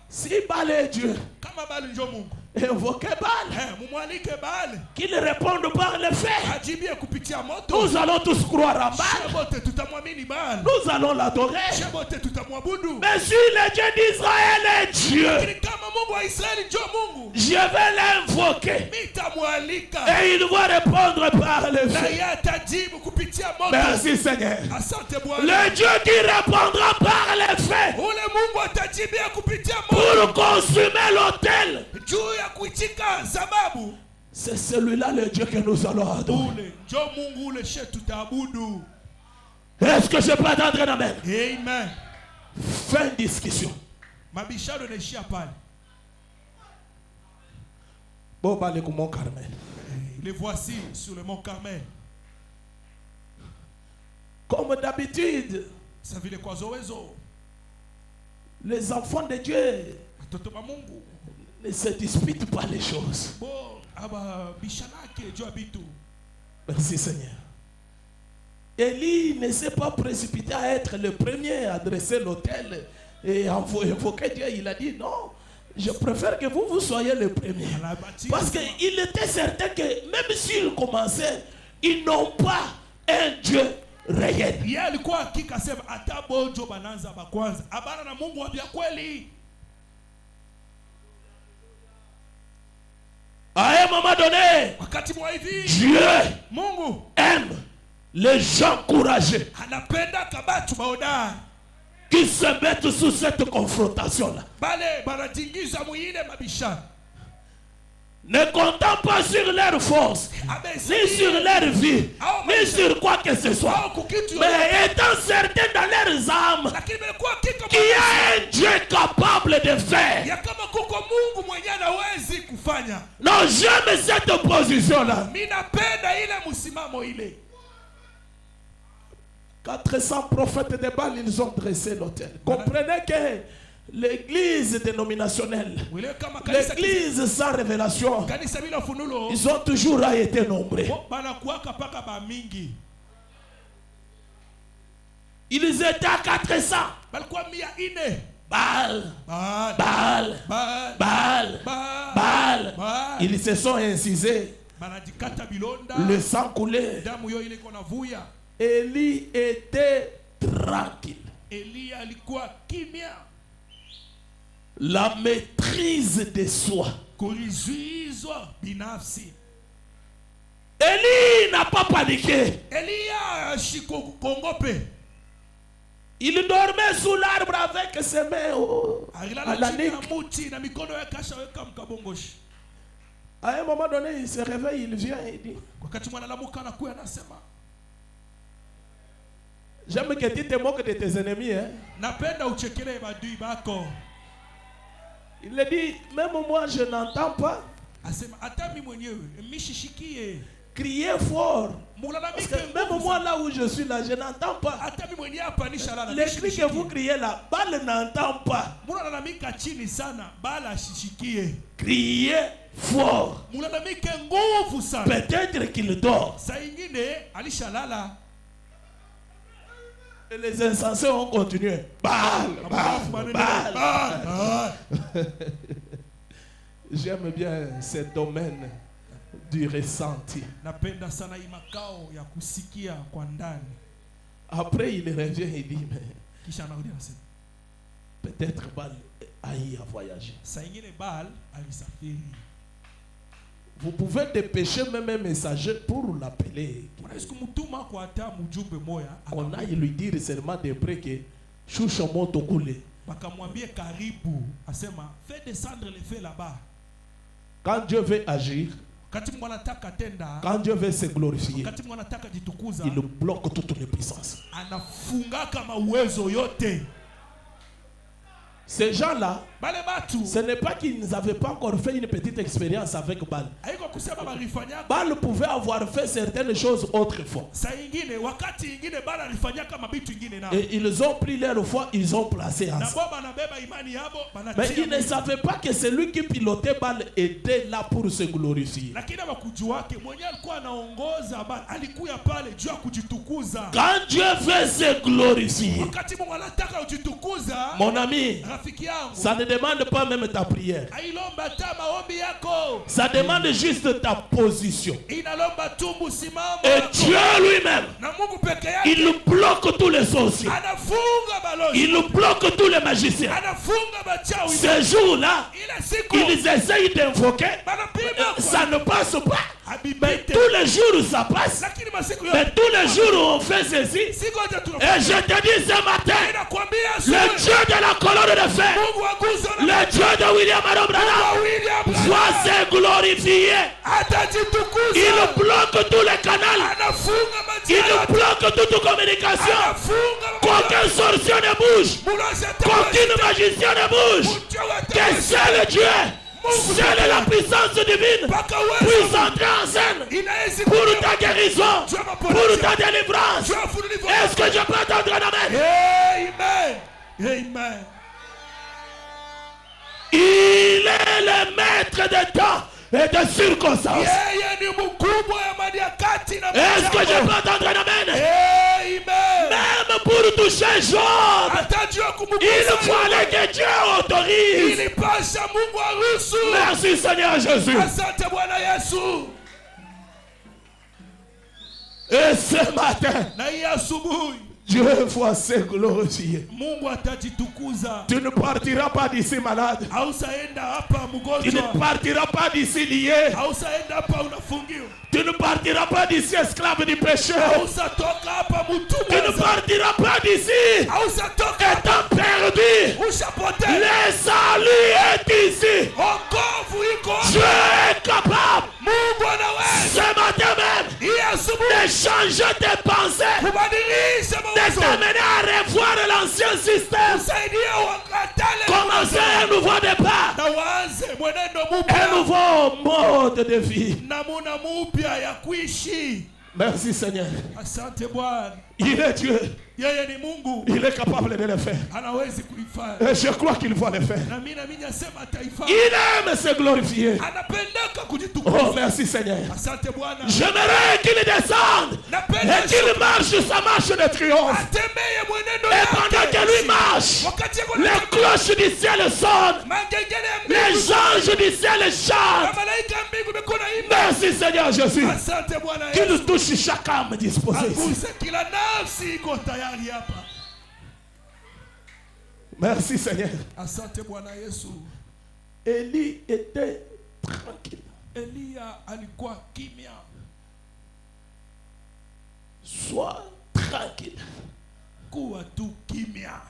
si Baal est Dieu, invoquez Baal, qu'il réponde par les faits. Nous allons tous croire en Baal. Nous allons l'adorer. Mais si le Dieu d'Israël est Dieu, je vais l'invoquer et il va répondre par les faits. Merci Seigneur. Le Dieu qui répondra par les faits pour consumer l'autel, c'est celui-là le Dieu que nous allons adorer. Est-ce que je peux attendre un amen? Amen. Fin de discussion. Bon, allez au mont Carmel. Les voici sur le mont Carmel. Comme d'habitude, les enfants de Dieu ne se disputent pas les choses. Merci Seigneur. Élie ne s'est pas précipité à être le premier à dresser l'autel et à invoquer Dieu. Il a dit non, je préfère que vous soyez le premier. Parce qu'il était certain que même s'ils commençaient, ils n'ont pas un Dieu réel. À un moment donné, wakati mwa hivi Dieu Mungu aime les gens courageux anapenda kabatu baodari qui se mettent sous cette confrontation-là. bale banatingiza muile mabishano. Ne comptant pas sur leur force, ni sur leur vie, ni sur quoi que ce soit, mais étant certains dans leurs âmes qu'il y a un Dieu capable de faire. ya kama kuko Mungu mwenye anawezi kufanya. Non, j'aime cette position-là. Mimi napenda ile msimamo ile. 400 prophètes de Baal, ils ont dressé l'autel. Comprenez que l'église dénominationnelle, l'église sans révélation, ils ont toujours été nombreux. Ils étaient à 400. Baal, Baal, Baal, Baal. Ils se sont incisés. Le sang coulait. Élie était tranquille. La maîtrise de soi. Élie n'a pas paniqué. Il dormait sous l'arbre avec ses mains à la nuque. À un moment donné, il se réveille, il vient et dit: j'aime que tu te moques de tes ennemis. Hein? Il a dit, même moi je n'entends pas. Crier fort. Parce que même moi là où je suis là, je n'entends pas. Les cris que vous criez là, Baal n'entend pas. Criez fort. Peut-être qu'il dort. Et les insensés ont continué. Baal, Baal, Baal. J'aime bien ce domaine du ressenti. Après il revient et dit, mais peut-être Baal a voyagé. Vous pouvez dépêcher même un messager pour l'appeler. On aille lui dire seulement d'après que Choucha monte au coulé. Quand Dieu veut agir, quand Dieu veut se glorifier, il bloque toutes les puissances. Ces gens-là, ce n'est pas qu'ils n'avaient pas encore fait une petite expérience avec Baal. Baal pouvait avoir fait certaines choses autrefois. Et ils ont pris leur foi, ils ont placé ensemble. Mais ils ne savaient pas que celui qui pilotait Baal était là pour se glorifier. Quand Dieu veut se glorifier, mon ami, ça ne demande pas même ta prière. Ça demande juste ta position. Et Dieu lui-même, il bloque tous les sorciers. Il bloque tous les magiciens. Ces jours-là, ils essayent d'invoquer. Ça ne passe pas. Mais tous les jours ça passe. Mais tous les jours on fait ceci. Et je te dis ce matin, le Dieu de la colonne de fer, le Dieu de William Branham va se glorifier. Il bloque tous les canaux. Il bloque toute communication. Qu'aucun sorcier ne bouge. Qu'aucune magicien ne bouge. Que seul Dieu, seule la puissance divine puisse entrer en scène pour ta guérison, pour ta délivrance. Est-ce que je peux entendre un amen? Amen. Amen. Il est le maître des temps et des circonstances. Est-ce que je peux entendre un amen? Même pour toucher Job, il fallait que Dieu autorise. Merci Seigneur Jésus. Et ce matin, Dieu va se glorifier. Mungu atajitukuza. Tu ne partiras pas d'ici malade. Hausaenda hapa Tu mgonjwa. ne partiras pas d'ici lié. Hausaenda hapa unafungiwa. Tu ne partiras pas d'ici esclave du péché. Hausatoka hapa mtumwa. Tu ne partiras pas d'ici Hausatoka hapa étant perdu. ushapotea. Le salut est ici. Wokovu iko Dieu hapa. est capable Mungu anaweza. ce matin même Hii asubuhi de changer tes pensées, kubadilisha de mawazo. t'amener à revoir l'ancien système. Kusaidia wakatale Commencer un nouveau départ, na waanze mwenendo un mpya. nouveau mode de vie. Namuna mpya ya kuishi. Merci Seigneur. Asante Bwana. Il est Dieu. Yeye ni Mungu. Il est capable de le faire. Anawezi kuifanya. Et je crois qu'il va le faire. Na mimi nasema ataifanya. Il aime se glorifier. Anapendeka Oh, kujitukuza. merci Seigneur. Asante Bwana. J'aimerais qu'il descende Napenda et qu'il marche sa marche de triomphe. atembee mwenendo Et pendant yake. que lui marche, Wakati yako les cloches du ciel sonnent, mangengele ya les mbingu. anges du ciel Na chantent. malaika ya mbingu beko naimba. Merci Seigneur Jésus. Asante Bwana Qu'il Yesu. touche chaque âme disposée ici. Aguse kila nafsi iko tayari hapa. Merci Seigneur. Asante Bwana Yesu. Élie était tranquille. Elia alikuwa kimya. Sois tranquille. Kuwa tu kimya.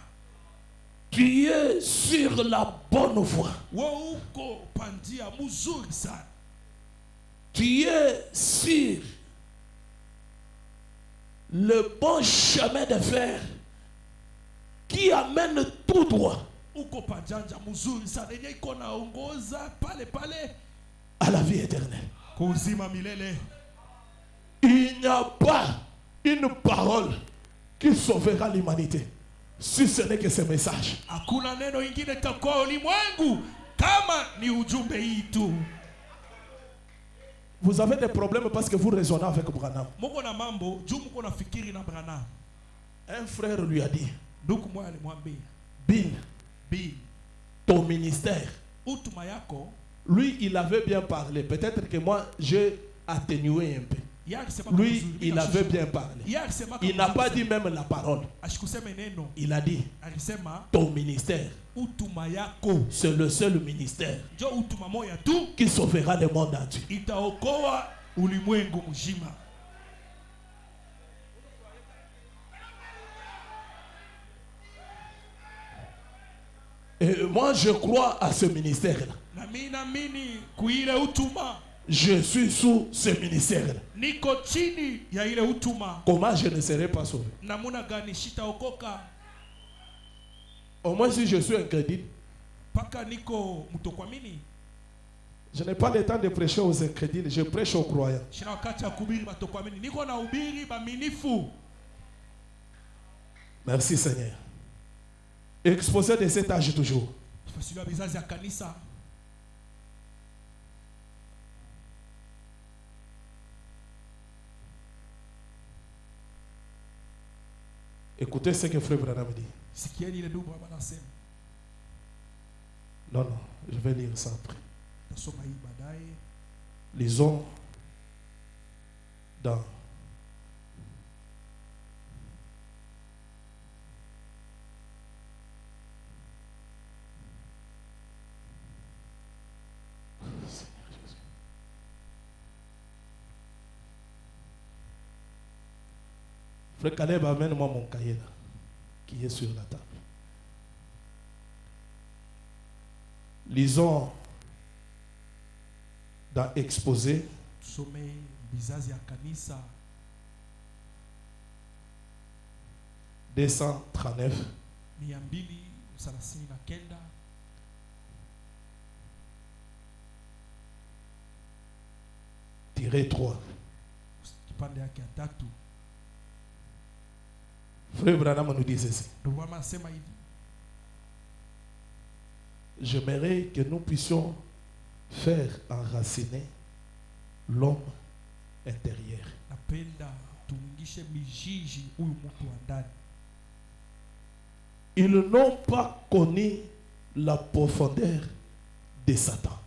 Tu es sur la bonne voie. Wewe uko pandia mzuri sana. Tu es sur le bon chemin de fer qui amène tout droit Uko pajanja mzuri sana. Yenye iko naongoza pale pale à la vie éternelle. kuzima milele. Il n'y a pas une parole qui sauvera l'humanité si ce n'est que ce message. Hakuna neno ingine takuwa ulimwengu kama ni ujumbe hii tu. Vous avez des problèmes parce que vous raisonnez avec Branham. Mungu na mambo juu mko nafikiri na Branham. Un frère lui a dit, Ndugu mmoja alimwambia, Bill, Bi, ton ministère, utuma yako lui il avait bien parlé. Peut-être que moi j'ai atténué un peu. yeye alisema Lui mzuri, il avait bien parlé. Yeye alisema Il n'a pas dit même la parole. Ashikuseme neno. Il a dit, Alisema ton ministère, utuma yako c'est le seul ministère ndio utuma moya tu qui sauvera le monde entier. itaokoa ulimwengu mzima. Et moi je crois à ce ministère-là. Na mimi naamini kuile utuma. Je suis sous ce ministère-là. Niko chini ya ile utuma. Comment je ne serai pas sauvé? Namuna gani shitaokoka? Au moins si je suis incrédule, Paka niko mtokuamini. je n'ai pas le temps de prêcher aux incrédules, je prêche aux croyants. Shina wakati ya kuhubiri batokuamini. Niko na ubiri baminifu. Merci Seigneur. Exposé de cet âge toujours. Fasiliwa bizazi ya kanisa. Écoutez ce que Frère Branham dit. Sikieni ile ndugu hapa anasema. Non, non, je vais lire ça après. Tasoma hii baadaye. Lisons dans Frère Caleb, amène-moi mon cahier là, qui est sur la table. Lisons dans Exposé, Tusome bizazi ya kanisa 239, 239 -3. kipande yake ya tatu. Frère Branham nous dit ceci. Ndugu mama anasema hivi. J'aimerais que nous puissions faire enraciner l'homme intérieur. Napenda tuingishe mijiji huyu mtu wa ndani. Ils n'ont pas connu la profondeur de Satan.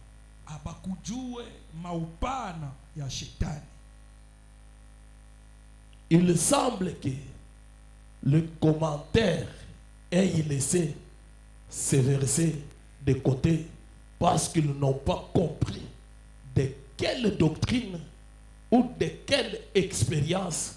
Abakujue maupana ya shetani. Il semble que le commentaire ait laissé ces versets de côté parce qu'ils n'ont pas compris de quelle doctrine ou de quelle expérience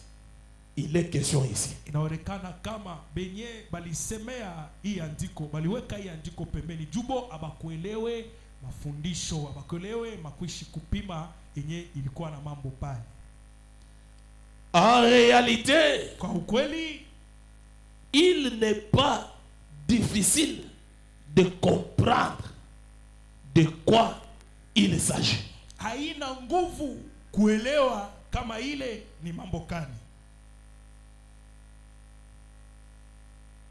il est question ici. Inaonekana kama benye balisemea hii andiko, baliweka hii andiko pembeni jubo abakuelewe mafundisho, abakuelewe makuishi kupima yenye ilikuwa na mambo pale. En réalité, Kwa ukweli, il n'est pas difficile de comprendre de quoi il s'agit. haina nguvu kuelewa kama ile ni mambo gani.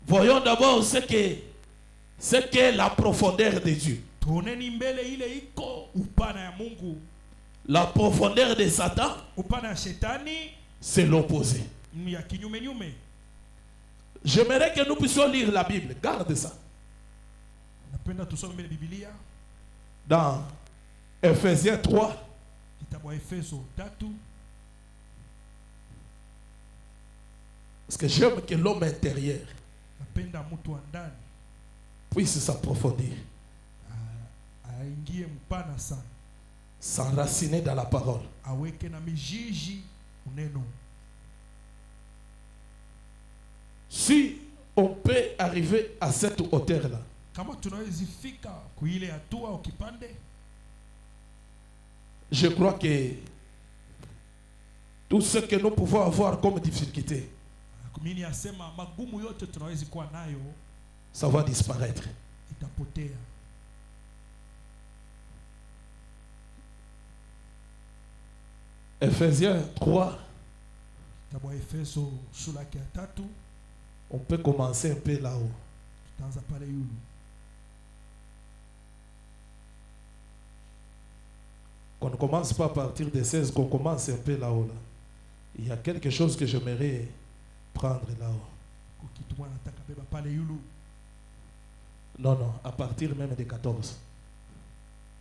Voyons d'abord ce qu'est la profondeur de Dieu. Tuoneni mbele ile iko upana ya Mungu. La profondeur de Satan, Upana ya shetani c'est l'opposé. ni ya kinyume nyume. J'aimerais que nous puissions lire la Bible. Garde ça. Napenda tusome mbele Biblia, Dans Ephésiens 3, kitabu wa Efeso 3. parce que j'aime que l'homme intérieur Napenda mtu wa ndani puisse s'approfondir, aingie mpana sana, s'enraciner dans la parole. aweke na mijiji uneno. Si on peut arriver à cette hauteur-là, Kama tunaweza fika kuile hatua au kipande, je crois que tout ce que nous pouvons avoir comme difficulté, mimi asema magumu yote tunaweza kuwa nayo ça va disparaître. itapotea. Ephésiens 3, Kitabu wa Efeso sura ya 3, on peut commencer un peu là-haut. tutaanza pale yulu. Qu'on ne commence pas à partir de 16, qu'on commence un peu là-haut. Là. Il y a quelque chose que j'aimerais prendre là-haut. Kitu mwana nataka beba pale yulu Non, non, à partir même de 14.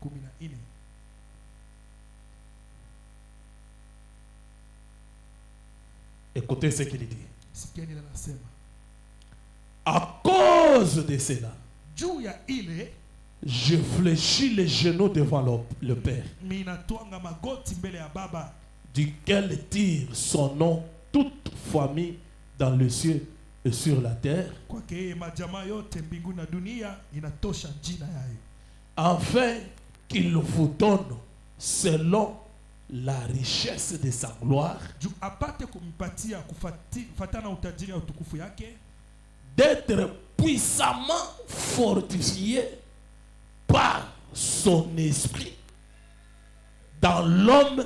14. Écoutez ce qu'il dit. Sikieni la nasema, À cause de cela, juu ya ile je fléchis les genoux devant le Père, minatwanga magoti mbele ya Baba, duquel tire son nom toute famille dans le ciel et sur la terre, kwake yeye majamaa yote mbinguni na dunia inatosha jina yayo, afin qu'il vous donne selon la richesse de sa gloire, juu apate kumpatia kufatana utajiri ya utukufu yake, d'être puissamment fortifié par son esprit dans l'homme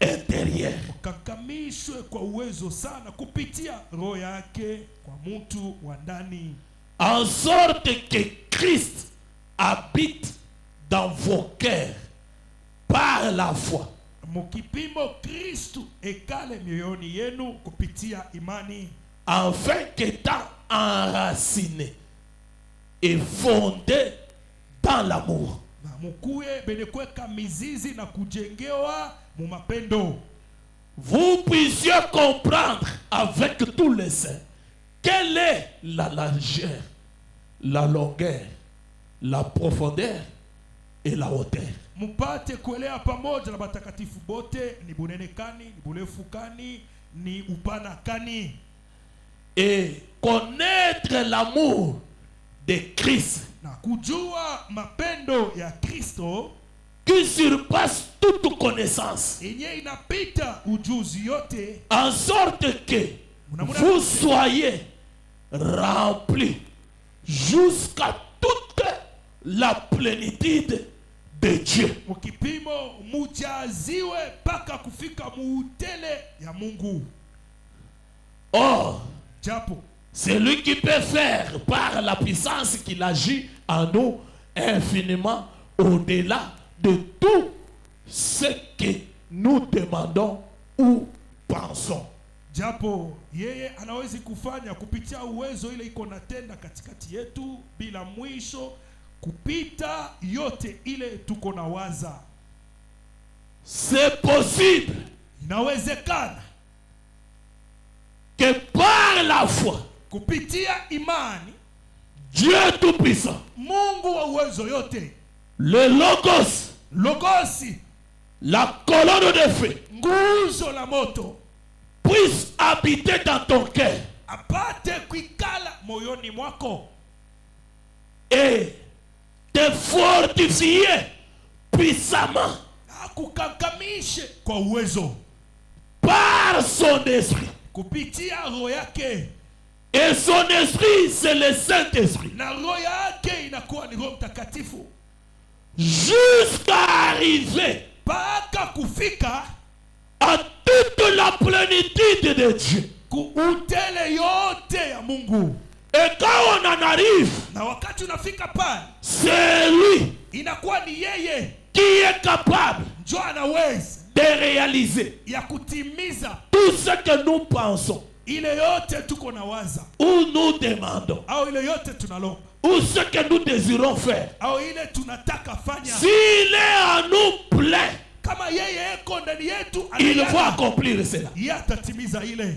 intérieur, ukakamishwe kwa uwezo sana kupitia roho yake kwa mtu wa ndani, en sorte que Christ habite dans vos cœurs par la foi, mukipimo Kristu ekale mioyoni yenu kupitia imani, afin qu'étant enraciné et fondé dans l'amour, na mukuye benye kuweka mizizi na kujengewa mu mapendo, vous puissiez comprendre avec tous les saints quelle est la largeur, la longueur, la profondeur et la hauteur. mupate kuelewa pamoja na batakatifu bote ni bunene kani, ni burefu kani, ni upana kani, Et connaître l'amour de Christ na kujua mapendo ya Kristo qui surpasse toute connaissance, yenye inapita ujuzi yote, en sorte que vous soyez remplis jusqu'à toute la plénitude de Dieu. mukipimo mujaziwe mpaka kufika muutele ya Mungu. Or, Japo c'est lui qui peut faire par la puissance qu'il agit en nous infiniment au-delà de tout ce que nous demandons ou pensons. japo yeye anawezi kufanya kupitia uwezo ile iko natenda katikati yetu bila mwisho kupita yote ile tuko na waza. C'est possible Inawezekana que par la foi, kupitia imani, Dieu Tout-Puissant, Mungu wa uwezo yote, le Logos, Logosi, la colonne de feu, nguzo la moto, puisse habiter dans ton cœur apate kuikala moyoni mwako et te fortifier puissamment akukankamishe kwa uwezo par son esprit. kupitia roho yake. Et son esprit, c'est le Saint-Esprit. Na roho yake inakuwa ni Roho Mtakatifu, Jusqu'à arriver mpaka kufika à toute la plénitude de Dieu. kuutele yote ya Mungu. Et quand on en arrive, Na wakati unafika pale, c'est lui inakuwa ni yeye qui est capable ndio anaweza de réaliser ya kutimiza tout ce que nous pensons ile yote tuko na waza, ou nous demandons au ile yote tunalomba, ou ce que nous désirons faire. au ile tunataka fanya. S'il est en nous plein, Kama yeye eko ndani yetu, il anayala, va accomplir cela. yeye atatimiza ile.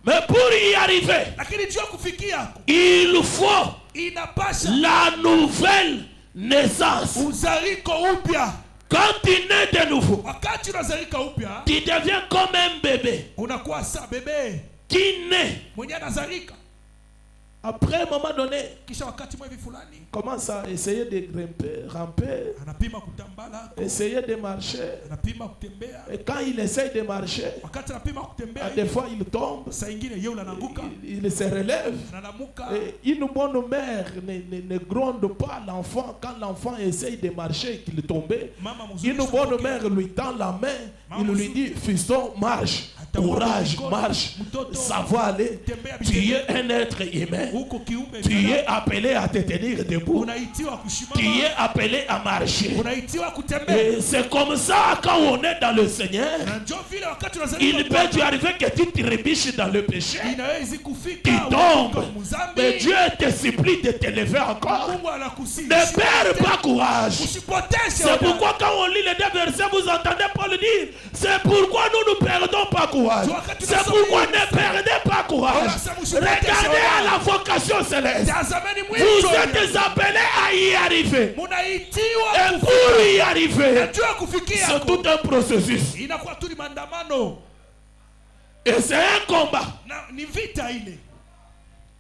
Mais pour y arriver, Lakini juu ya kufikia il faut inapasha la nouvelle naissance. uzariko upya. Quand tu nais de nouveau, Wakati unazarika upya, tu deviens comme un bébé unakuwa saa bebe qui naît. mwenye anazarika, Après, à un moment donné, kisha wakati mwevi fulani commence à essayer de grimper, ramper, anapima kutambala, essayer de marcher. anapima kutembea. Et quand il essaye de marcher, Wakati anapima kutembea, des fois il tombe, saa ingine yeye unananguka, il se relève. ananamuka. Et une bonne mère ne gronde pas l'enfant quand l'enfant essaye de marcher et qu'il est tombé. Mama mzuri, Une bonne mère lui tend la main, il lui dit, fiston, marche, courage, marche, ça va aller. Tu es un être humain, huko kiumbe, tu es appelé à te tenir debout, unaitiwa tu kushimama, es appelé à marcher. unaitiwa kutembea. Et c'est comme ça quand on est dans le Seigneur, Na njoo vile wakati unazarika il peut lui arriver que tu te rebiches dans le péché, inawezi tu kufika tombes, uko mzambi. mais Dieu te supplie de te lever encore. Mungu anakusihi Ne perds pas courage. usipoteshe. C'est pourquoi quand on lit les deux versets, vous entendez Paul dire, c'est pourquoi nous ne perdons pas courage. C'est pourquoi ne perdez pas courage. Regardez à la vocation céleste. Tazameni Vous mwito, êtes appelés à y arriver. munaitiwa Et pour y arriver, juu ya kufikia c'est tout un processus. inakuwa tu ni maandamano Et c'est un combat. na ni vita ile.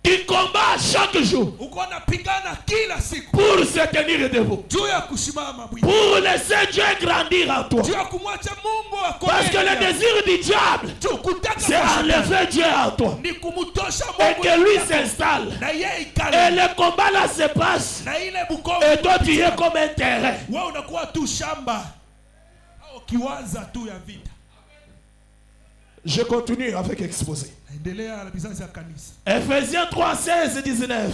Tu combats chaque jour Uko unapigana kila siku pour se tenir debout. juu ya kusimama bwii, Pour laisser Dieu grandir en toi. juu ya kumwacha Mungu Parce que le akomee. désir du diable, Juu kutaka c'est kwa shetani enlever Dieu en toi. ni kumutosha Et Mungu que lui ndani yako. s'installe. Na yeye Et ikale le combat là se passe. na ile bukovu, Et toi tu es comme un terrain. wewe unakuwa tu shamba au kiwanza tu ya vita. Je continue avec exposé. Endelea na bizazi ya kanisa. Ephésiens 3, 16 et 19.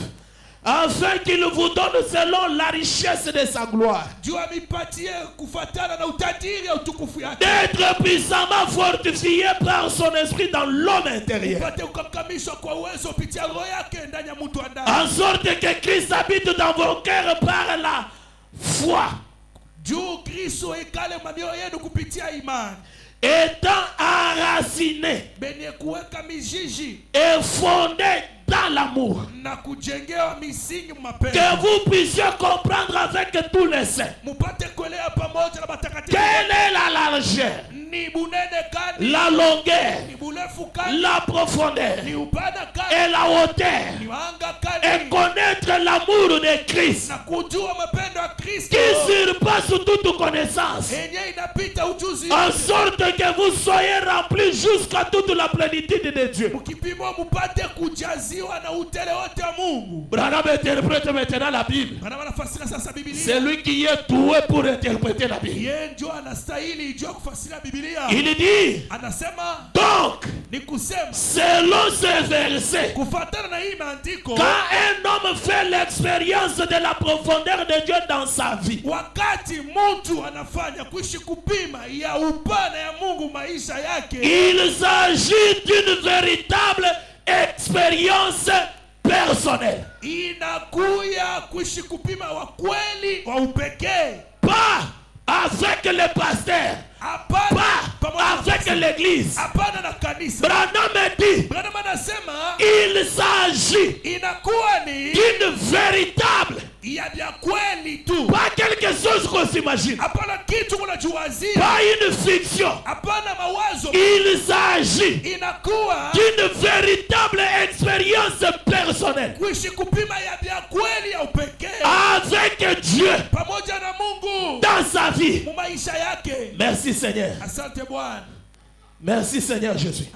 Afin qu'il vous donne selon la richesse de sa gloire, Juu amipatie kufatana na utajiri ya utukufu yake, d'être puissamment fortifié par son esprit dans l'homme intérieur, upate kukamilishwa kwa uwezo kupitia roho yake ndani ya mtu wa ndani, en sorte que Christ habite dans vos cœurs par la foi, juu Kristo ikale maneno yenu kupitia imani, étant enraciné benye kuweka mizizi et fondé dans l'amour, na kujengewa misingi mapenzi, que vous puissiez comprendre avec tous les saints mupate kuelewa pamoja na matakatifu quelle est la largeur, ni bunene kani, la longueur, ni burefu kani, la profondeur ni upana kani, et la hauteur, ni anga et kani, connaître l'amour de Christ na kujua mapendo ya Kristo qui surpasse toute connaissance, yenye inapita ujuzi, en sorte que vous soyez remplis jusqu'à toute la plénitude de Dieu. mkipimwa mupate kujaziwa na utele wote wa Mungu. Branham interprète maintenant la Bible. Maana wanafasira sasa Biblia. C'est lui qui est doué pour interpréter la Bible. Yeye ndio anastahili ijua kufasira Biblia. Il dit, Anasema donc, ni kusema selon ce verset, kufuatana na hii maandiko, quand un homme fait l'expérience de la profondeur de Dieu dans sa vie, wakati mtu anafanya kuishi kupima ya upana ya Mungu maisha yake, il s'agit d'une véritable expérience personnelle. inakuya kuishi kupima wa kweli wa upekee, Pas avec le pasteur, pas avec l'église. Branham dit, il s'agit d'une véritable, pas quelque chose qu'on s'imagine, pas une fiction. Il s'agit d'une véritable expérience personnelle avec Dieu dans sa vie. Merci Seigneur. Merci Seigneur Jésus.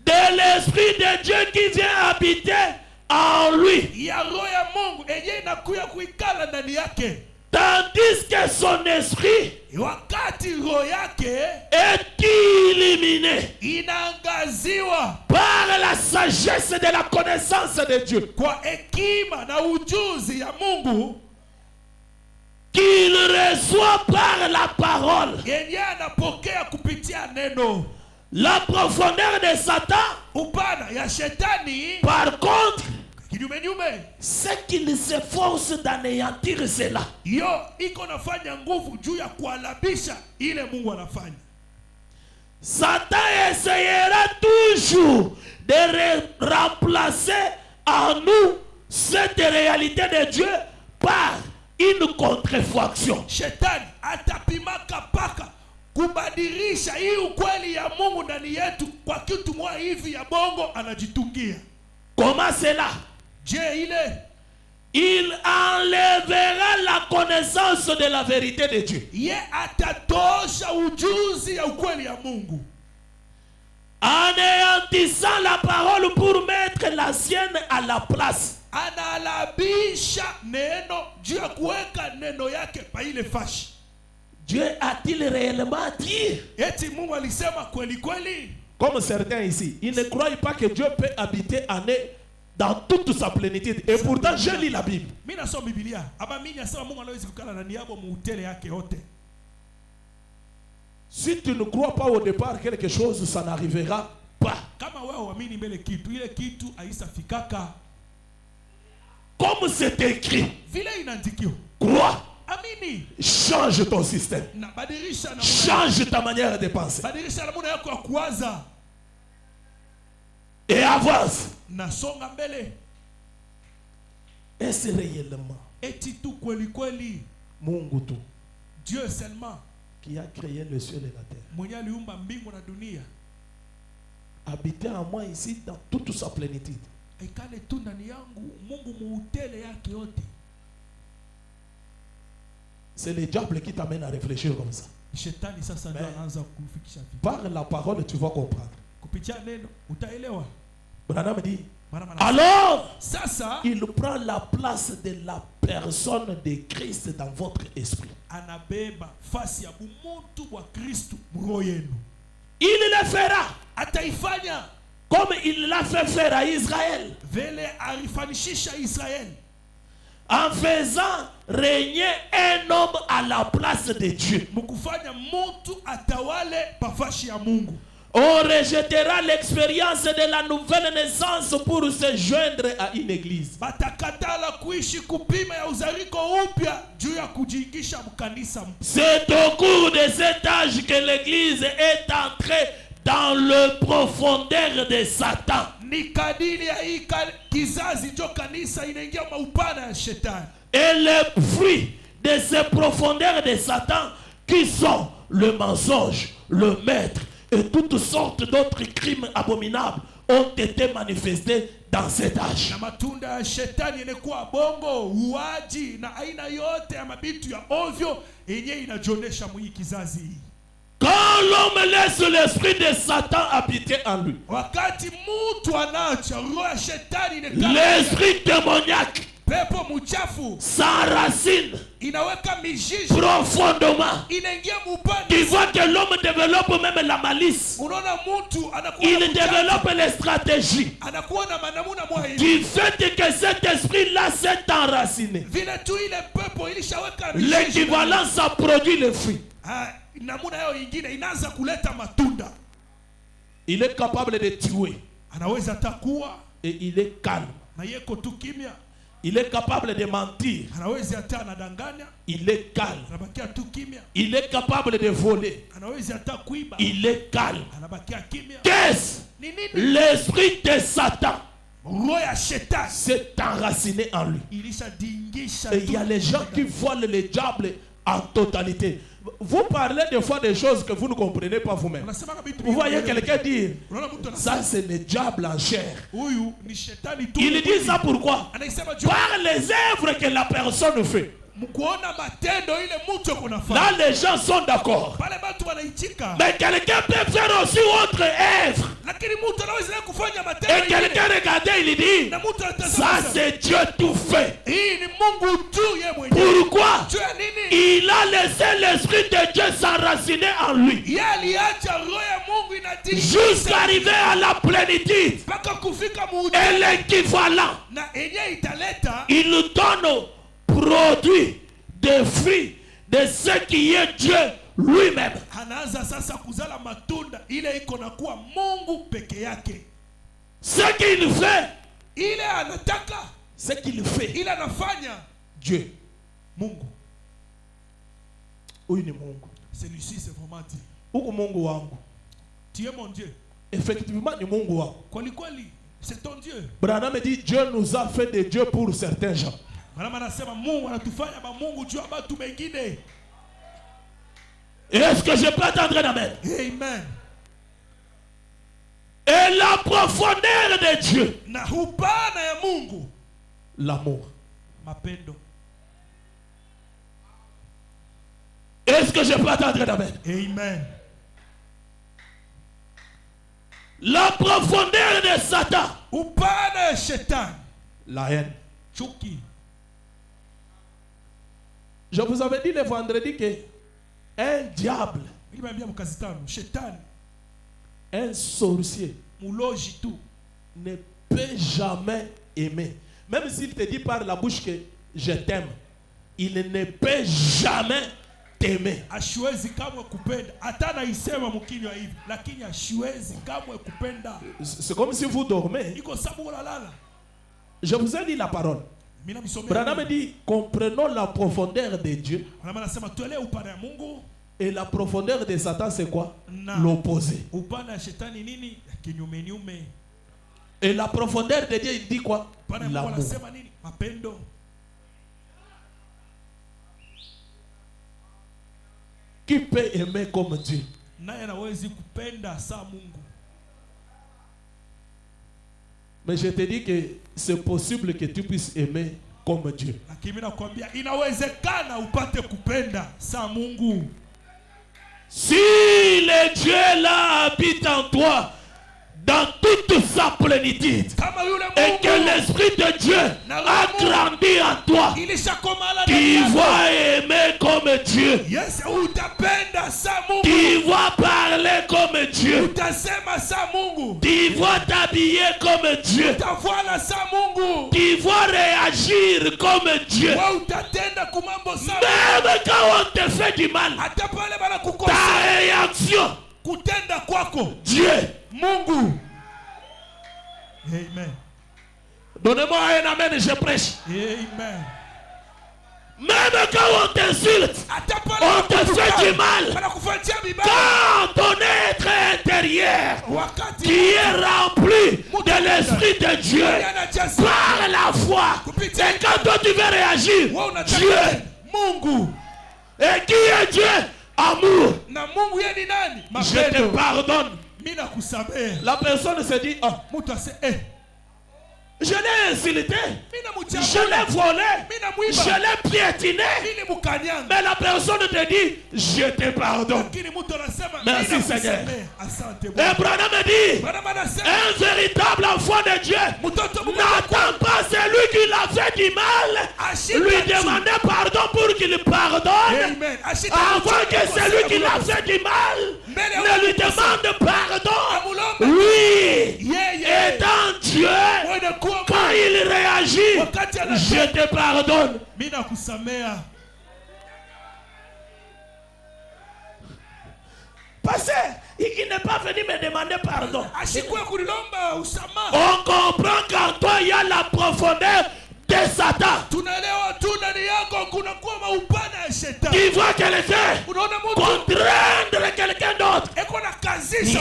De l'Esprit de Dieu qui vient habiter en lui. Tandis que son esprit est illuminé par la sagesse de la connaissance de Dieu, qu'il reçoit par la parole. La profondeur de Satan, par contre, c'est qu'il s'efforce d'anéantir cela. Satan essayera toujours de remplacer en nous cette réalité de Dieu par une contrefaction. Kubadilisha hii ukweli ya Mungu ndani yetu kwa kitu mwa hivi ya bongo anajitungia. Comment cela? Il enlèvera la connaissance de la vérité de Dieu. Anéantissant la parole pour mettre la sienne à la place. Dieu a-t-il réellement dit? Comme certains ici, ils ne croient pas que Dieu peut habiter en eux dans toute sa plénitude. Et pourtant, je lis la Bible. Si tu ne crois pas au départ quelque chose, ça n'arrivera pas. Comme c'est écrit, crois. Change ton système. Change ta manière de penser. Et avance. Est-ce réellement Mungu tu, Dieu seulement, qui a créé le ciel et la terre, habiter en moi ici dans toute sa plénitude? C'est le diable qui t'amène à réfléchir comme ça. Par la parole, tu vas comprendre. Branham dit, alors, il prend la place de la personne de Christ dans votre esprit. Il le fera comme il l'a fait faire à Israël, en faisant régner un homme à la place de Dieu. On rejettera l'expérience de la nouvelle naissance pour se joindre à une église. C'est au cours de cet âge que l'église est entrée dans le profondeur de Satan. Et les fruits de ces profondeurs de Satan, qui sont le mensonge, le maître et toutes sortes d'autres crimes abominables, ont été manifestés dans cet âge. Quand l'homme laisse l'esprit de Satan habiter en lui, l'esprit démoniaque s'enracine profondément. Tu vois que l'homme développe même la malice. Il développe les stratégies. Du fait que cet esprit-là s'est enraciné, l'équivalence a produit le fruit. Il est capable de tuer. Et il est calme. Il est capable de mentir. Anaweza hata anadanganya. Il est calme. Anabakia tu kimya. Il est capable de voler. Anaweza hata kuiba. Il est calme. Anabakia kimya. Qu'est-ce? L'esprit de Satan Roho ya shetani s'est enraciné en lui. ilishadingisha. Et il y a les gens qui volent le diable en totalité. Vous parlez des fois des choses que vous ne comprenez pas vous-même. Vous voyez quelqu'un dire, ça c'est le diable en chair. Il dit ça pourquoi? Par les œuvres que la personne fait. Là les gens sont d'accord. Mais quelqu'un peut faire aussi autre œuvre. Et quelqu'un regardait, il dit, ça c'est Dieu tout fait. Pourquoi? Il a laissé l'esprit de Dieu s'enraciner en lui jusqu'à arriver à la plénitude. Et l'équivalent, il nous donne produit des fruits de ce qui est Dieu lui-même. Ce qu'il fait, ce qu'il fait, Dieu. Mungu. Huyu ni Mungu. Celui-ci c'est vraiment Dieu. Huku Mungu wangu. Tu es mon Dieu. Effectivement ni Mungu wangu. Kweli, c'est ton Dieu. Branham dit Dieu nous a fait des dieux pour certains gens. Est-ce que je peux attendre un amen? Amen. Et la profondeur de Dieu, l'amour. Est-ce que je peux attendre un amen? Amen. La profondeur de Satan, la haine. Je vous avais dit le vendredi que un diable, un sorcier, ne peut jamais aimer. Même s'il te dit par la bouche que je t'aime, il ne peut jamais t'aimer. C'est comme si vous dormez. Je vous ai dit la parole. Branham dit, comprenons la profondeur de Dieu. Et la profondeur de Satan, c'est quoi? L'opposé. Et la profondeur de Dieu, il dit quoi? L'amour. Qui peut aimer comme Dieu? Mais je te dis que c'est possible que tu puisses aimer comme Dieu. Si le Dieu là habite en toi dans toute sa plénitude et que l'Esprit de Dieu a grandi en toi, tu vas aimer comme Dieu. Tu vas parler comme Dieu. Tu vas t'habiller comme Dieu. Tu vas réagir comme Dieu. Même quand on te fait du mal, ta réaction, Dieu. Mungu. Amen. Donnez-moi un amen et je prêche. Amen. Même quand on t'insulte, on te fait du mal, quand ton être intérieur qui est rempli de l'Esprit de Dieu par la foi, et quand toi tu veux réagir, Dieu, Mungu. Et qui est Dieu? Amour. Je te pardonne. La personne se dit, oh, je l'ai insulté, je l'ai volé, je l'ai piétiné. Mais la personne te dit, je te pardonne. Merci Seigneur. Et Branham me dit, un véritable enfant de Dieu n'attend pas celui qui l'a fait du mal, lui demander pardon pour qu'il pardonne, avant que celui qui l'a fait du mal ne lui demande pardon. Lui, étant Dieu, quand il réagit, je te pardonne. Parce qu'il n'est pas venu me demander pardon. On comprend qu'en toi il y a la profondeur de Satan. Tu vois quelqu'un Unaona mtu contraindre quelqu'un d'autre. eko na kazisha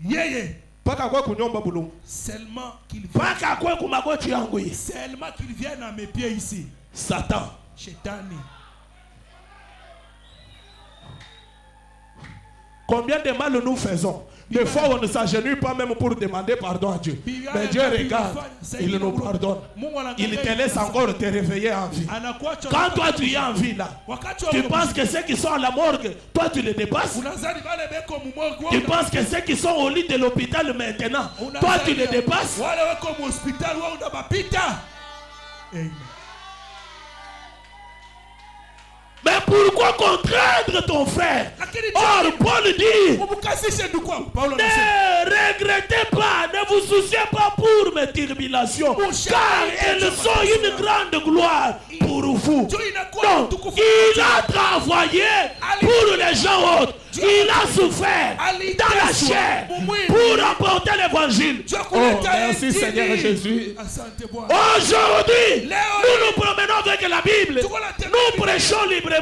yeye Paka kwa kunyomba bulungu. seulement qu'il Paka kwa kumagoti yangu hii. seulement qu'il vienne à mes pieds ici. Satan. Shetani. Combien de mal nous faisons? Des fois, on ne s'agenouille pas même pour demander pardon à Dieu. Mais Dieu regarde, il nous pardonne. Il te laisse encore te réveiller en vie. Quand toi tu es en vie là, tu penses que ceux qui sont à la morgue, toi tu les dépasses. Tu penses que ceux qui sont au lit de l'hôpital maintenant, toi tu les dépasses. Amen. Mais pourquoi contraindre ton frère? Or, Paul dit, ne regrettez pas, ne vous souciez pas pour mes tribulations, car elles sont une grande gloire pour vous. Non, il a travaillé pour les gens autres. Il a souffert dans la chair pour apporter l'évangile. Oh, merci Seigneur Jésus. Aujourd'hui, nous nous promenons avec la Bible. Nous prêchons librement.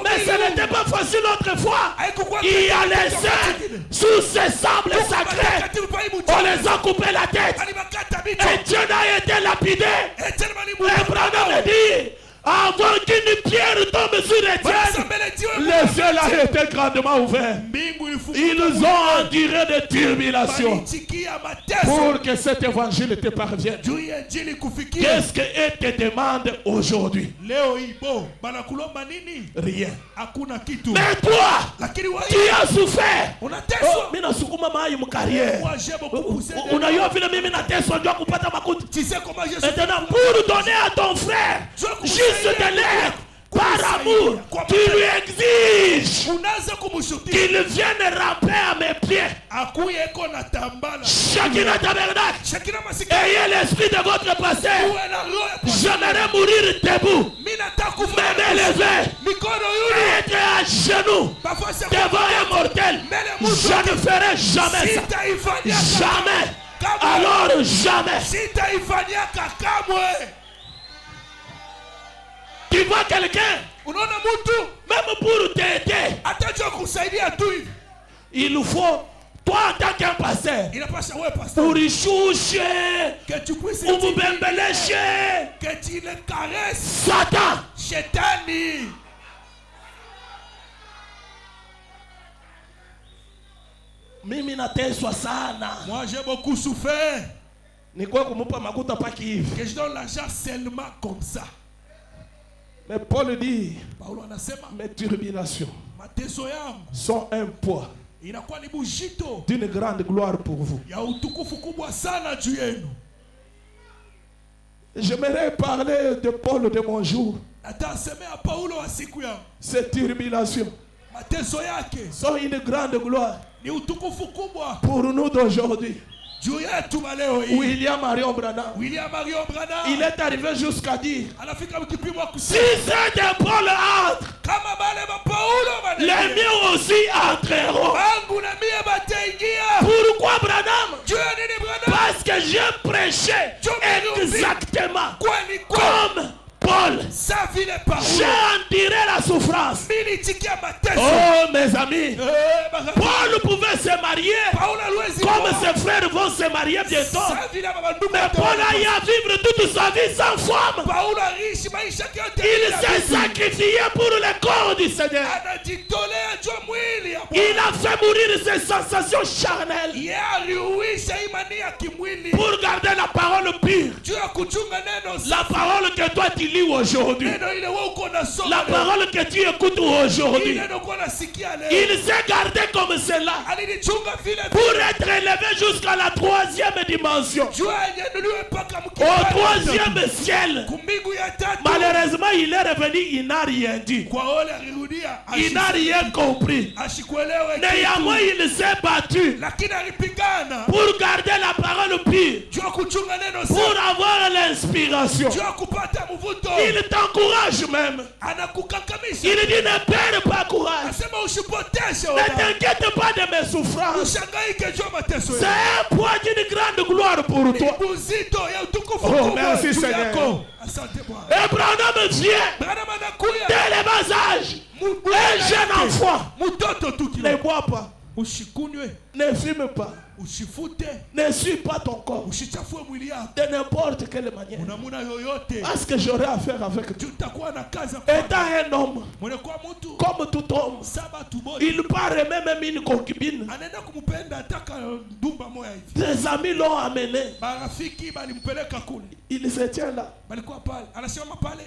Mais ce n'était pas facile autrefois. Il y a les saints sous ces sables sacrés. On les a coupé la tête. Et Dieu n'a été lapidé. Et Branham dit, avant qu'une pierre tombe sur les tiennes, le ciel a été grandement ouvert. Ils ont enduré des tribulations pour que cet évangile te parvienne. Qu'est-ce que te demande aujourd'hui? Rien. Mais toi, tu as souffert. Maintenant, pour donner à ton frère juste de l'air, par amour, tu lui exiges qu'il vienne ramper à mes pieds. Chacun tabernacle, ayez l'esprit de votre passé. J'aimerais mourir debout, me lever, être à genoux devant un mortel. Je ne ferai jamais ça. Jamais. Alors jamais. Tu vois quelqu'un, même pour t'aider, il faut, toi en tant qu'un pasteur, pour y choucher, pour vous bembelecher, que tu le caresses. Satan. Shetani. Mimi nateswa sana. Moi j'ai beaucoup souffert. Ni kwa kumupa makuta paki hivi. Que je donne l'argent seulement comme ça. Mais Paul dit, Paulo anasema, mes tribulations mateso yangu sont un poids inakuwa ni bujito d'une grande gloire pour vous. Ya utukufu kubwa sana juu yenu. J'aimerais parler de Paul de mon jour. Atasemea Paulo wa siku yangu. Ces tribulations Mateso yake sont une grande gloire ni utukufu kubwa pour nous d'aujourd'hui. William Marion Branham, il est arrivé jusqu'à dire, si c'est de Paul entre, les miens aussi entreront. Pourquoi Branham? Parce que j'ai prêché exactement comme Paul. J'ai enduré la souffrance. Oh mes amis, Paul pouvait se marier comme ses frères vont se marier bientôt. Mais Paul a eu à vivre toute sa vie sans femme. Il s'est sacrifié pour le corps du Seigneur. Il a fait mourir ses sensations charnelles pour garder la parole pure. La parole que toi tu lis aujourd'hui, la parole que tu écoutes aujourd'hui, il s'est gardé comme cela pour être élevé jusqu'à la 3e dimension, au 3e ciel. Malheureusement, il est revenu, il n'a rien dit, il n'a rien compris. Néanmoins, il s'est battu pour garder la parole pure, pour avoir l'esprit inspiration. Il t'encourage même. Il dit ne perds pas courage. Ne t'inquiète pas de mes souffrances. C'est un poids d'une grande gloire pour toi. Oh, merci Seigneur. Et Branham vient dès le bas âge. Un jeune enfant ne boit pas, ne fume pas, ne suis pas ton corps de n'importe quelle manière. Est-ce que j'aurais affaire avec toi? Étant un homme, comme tout homme, il paraît même une concubine. Ses amis l'ont amené. Il se tient là.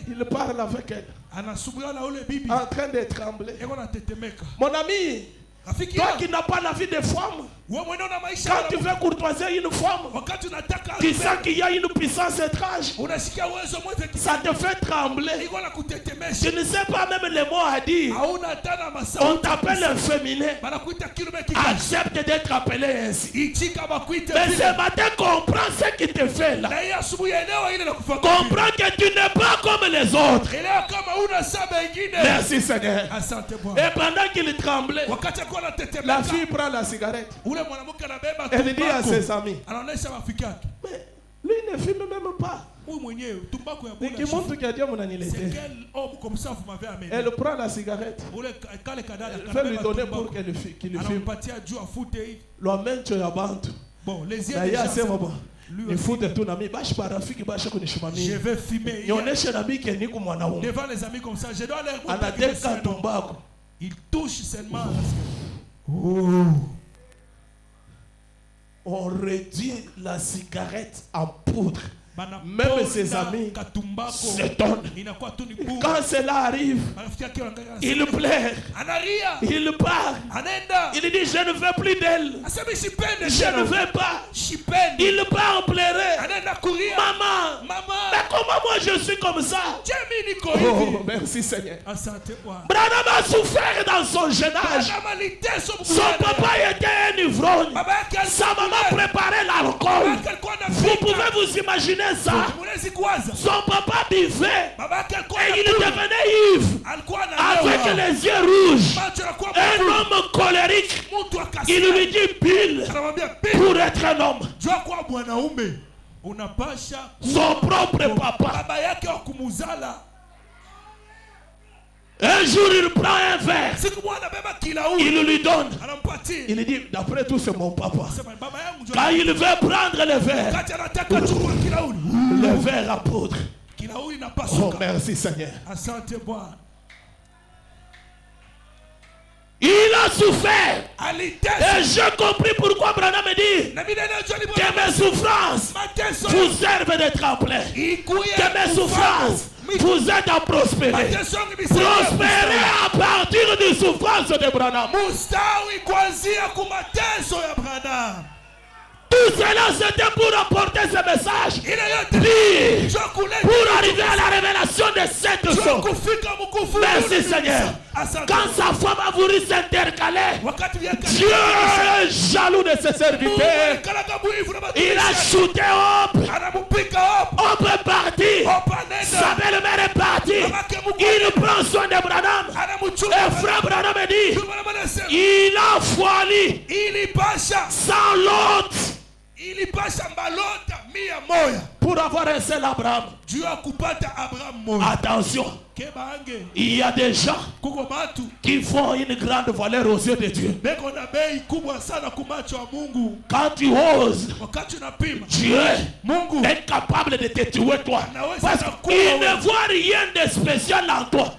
Il parle avec elle. En train de trembler. Mon ami, toi qui n'as pas la vie de femme, quand tu veux courtoiser une femme, tu sens qu'il y a une puissance étrange. Ça te fait trembler. Tu ne sais pas même les mots à dire. On t'appelle un féminin. Accepte d'être appelé ainsi. Mais ce matin, comprends ce qui te fait là. Comprends que tu n'es pas comme les autres. Merci Seigneur. Et pendant qu'il tremblait, la fille prend la cigarette. Elle dit à ses amis, mais lui ne fume même pas. Elle prend la cigarette. Elle fait lui donner pour qu'il fume. Je vais fumer. Devant les amis comme ça, je dois leur montrer. Il touche seulement. On réduit la cigarette en poudre. Même ses amis s'étonnent. Quand cela arrive, il pleure, il part, il dit je ne veux plus d'elle, je ne veux pas. Il part pleurer. Maman, mais comment moi je suis comme ça? Oh, merci Seigneur. Branham a souffert dans son jeune âge. Son papa était un ivrogne. Sa maman préparait l'alcool. Vous pouvez vous imaginer ça. Son papa buvait et il devenait ivre avec les yeux rouges. Un homme colérique. Il lui dit Bill, pour être un homme, son propre papa, un jour il prend un verre, il lui donne. Il dit d'après tout c'est mon papa. Quand il veut prendre le verre, le verre à poudre. Oh merci Seigneur. Il a souffert. Et j'ai compris pourquoi Branham me dit que mes souffrances vous servent de tremplin. Que mes souffrances vous aident à prospérer. Prospérer à partir des souffrances de Branham. Tout cela c'était pour apporter ce message. Puis, pour arriver à la révélation de cette chose. Merci Seigneur. Quand sa femme a voulu s'intercaler, Dieu est jaloux de ses serviteurs. Il a shooté Hop. Hop est parti. Sa belle-mère est partie. Il prend soin de Branham. Et frère Branham me dit, il a foili sans l'autre. Pour avoir un seul Abraham. Attention, il y a des gens qui font une grande valeur aux yeux de Dieu. Quand tu oses, Dieu est capable de te tuer toi. Parce qu'il ne voit rien de spécial en toi.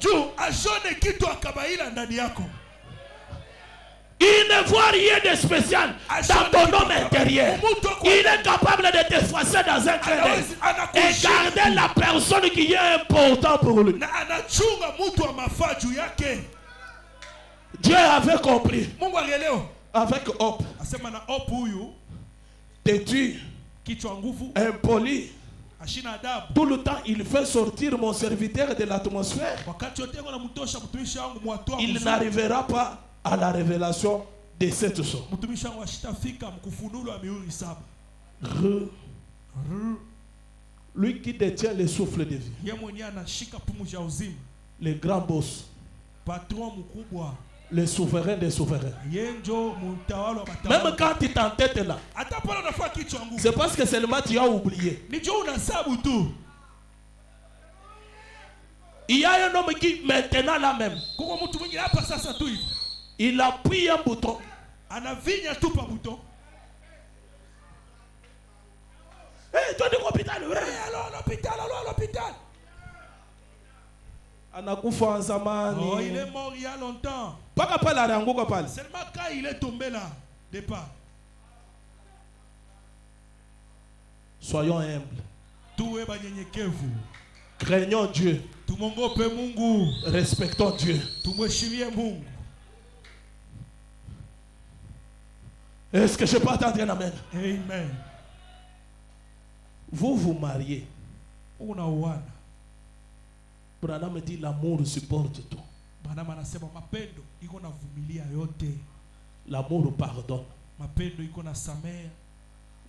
Il ne voit rien de spécial dans ton homme intérieur. Il est capable de t'effacer dans un clin d'œil et garder la personne qui est importante pour lui. Dieu avait compris. Avec Hop, têtu, impoli, tout le temps il fait sortir mon serviteur de l'atmosphère. Il n'arrivera pas à la révélation de cette chose. Lui qui détient le souffle de vie. Yeye mwenyewe anashika pumzi ya uzima. Le grand boss. Patron mkubwa. Le souverain des souverains. Yeye ndio mtawala wa matawala. Même quand tu t'entêtes là. Hata pale unafanya kichwa ngumu. C'est parce que seulement tu as oublié. Ni jo unasabu tu. Il y a un homme qui maintenant là même. Kuko mtu mwingine hapa sasa tu hivi. Il appuie un bouton. Anavinya tu pa bouton. Eh, toi de l'hôpital. Allons à l'hôpital. Anakufa en zamani. Oh, il est mort il y a longtemps. Paka pala alianguka pale. Seulement quand il est tombé là, départ. Soyons humbles. Tuwe banyenyekevu. Craignons Dieu. Tumongope Mungu. Respectons Dieu. Tumheshimie Mungu. Est-ce que je peux attendre un amen? Amen. Vous vous mariez. Unaoana. Branham dit l'amour supporte tout. Branham anasema mapendo iko na vumilia yote. L'amour pardonne. Mapendo iko na samea.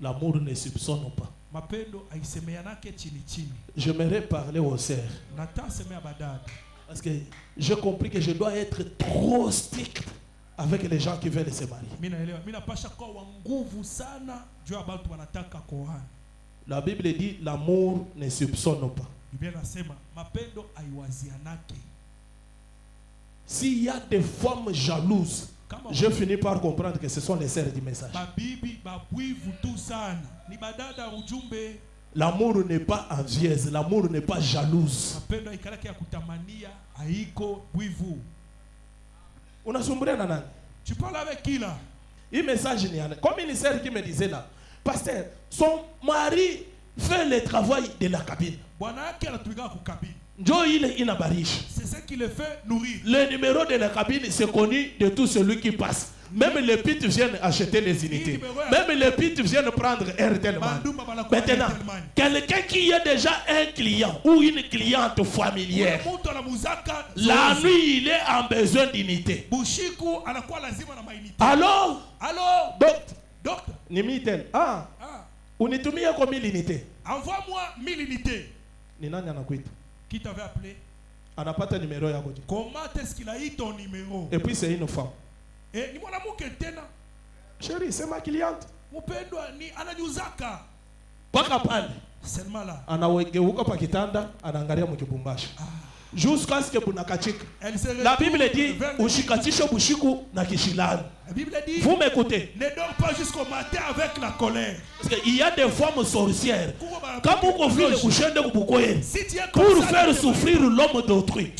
L'amour ne soupçonne pas. Mapendo aisemeanake chini chini. J'aimerais parler aux sœurs. Nata semea badada. Parce que j'ai compris que je dois être trop strict avec les gens qui veulent se marier. Mimi naelewa. Mimi napasha kwa nguvu sana juu ya watu wanataka kuoana. La Bible dit l'amour ne soupçonne pas. Biblia nasema mapendo aiwazianake. S'il y a des femmes jalouses, je finis par comprendre que ce sont les sœurs du message. Babibi babwivu tu sana. Ni badada ujumbe. L'amour n'est pas envieuse, l'amour n'est pas jalouse. Mapendo ikalaki ya kutamania haiko bwivu. Unasumbulia na nani? Tu parles avec qui là? Un message ni ana. Comme une sœur qui me disait là, pasteur, son mari fait le travail de la cabine. Bwana yake anatumika ku cabine. Njo ile inabarishi. C'est ce qui le fait nourrir. Le numéro de la cabine c'est connu de tout celui qui passe. Même les pites viennent acheter les unités. Même les pites viennent prendre RTL. Maintenant, quelqu'un qui a déjà un client ou une cliente familière, la nuit il est en besoin d'unité. Alors, docteur, Nimitel, unitumia kwa 1000 unités. Envoie-moi 1000 unités. Ni nani anakuita? Qui t'avait appelé? Anapata numéro yako. Comment est-ce qu'il a eu ton numéro? Et puis c'est une femme. Eh, ni mwanamke tena. Chérie, c'est ma cliente. Mpendwa ni ananyuzaka. Paka pale. Seulement là. Anawegeuka pa kitanda, anaangalia mkibumbashi. Jusqu'à ce que bunakachika. La Bible dit ushikatisho bushiku na kishilani. La Bible dit vous m'écoutez. Ne dors pas jusqu'au matin avec la colère. Parce qu'il y a des femmes sorcières. Quand vous confiez le coucher de Bukoye pour faire souffrir l'homme d'autrui.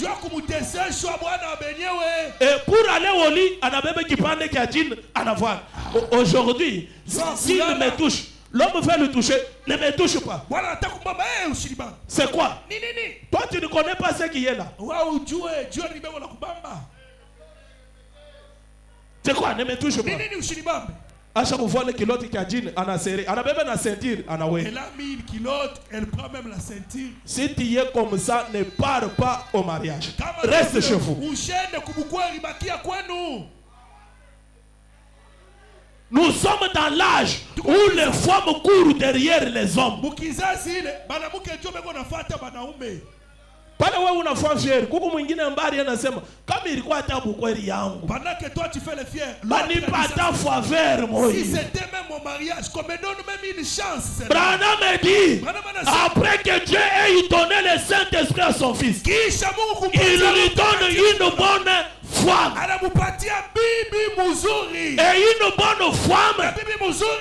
Et pour aller au lit, on a même qui parle qui a dit en avoir. Aujourd'hui, s'il me touche, l'homme veut le toucher, ne me touche pas. C'est quoi? Toi, tu ne connais pas ce qui est là. C'est quoi? Ne me touche pas. À chaque fois, le kilote qui a dit, on a serré. On a même la ceinture. Elle a mis une kilote, elle prend même la ceinture. Si tu es comme ça, ne pars pas au mariage. Reste chez vous. Nous sommes dans l'âge où les femmes courent derrière les hommes. Pale wewe unafanya fieri, kuku mwingine mbali anasema kama ilikuwa hata bukweli yangu. Pendant que toi tu fais le fier. Bani pata faveur moi. Si c'était même mon mariage, qu'on me donne même une chance. Branham me dit après que Dieu ait donné le Saint-Esprit à son fils, il lui donne une bonne femme. Et une bonne femme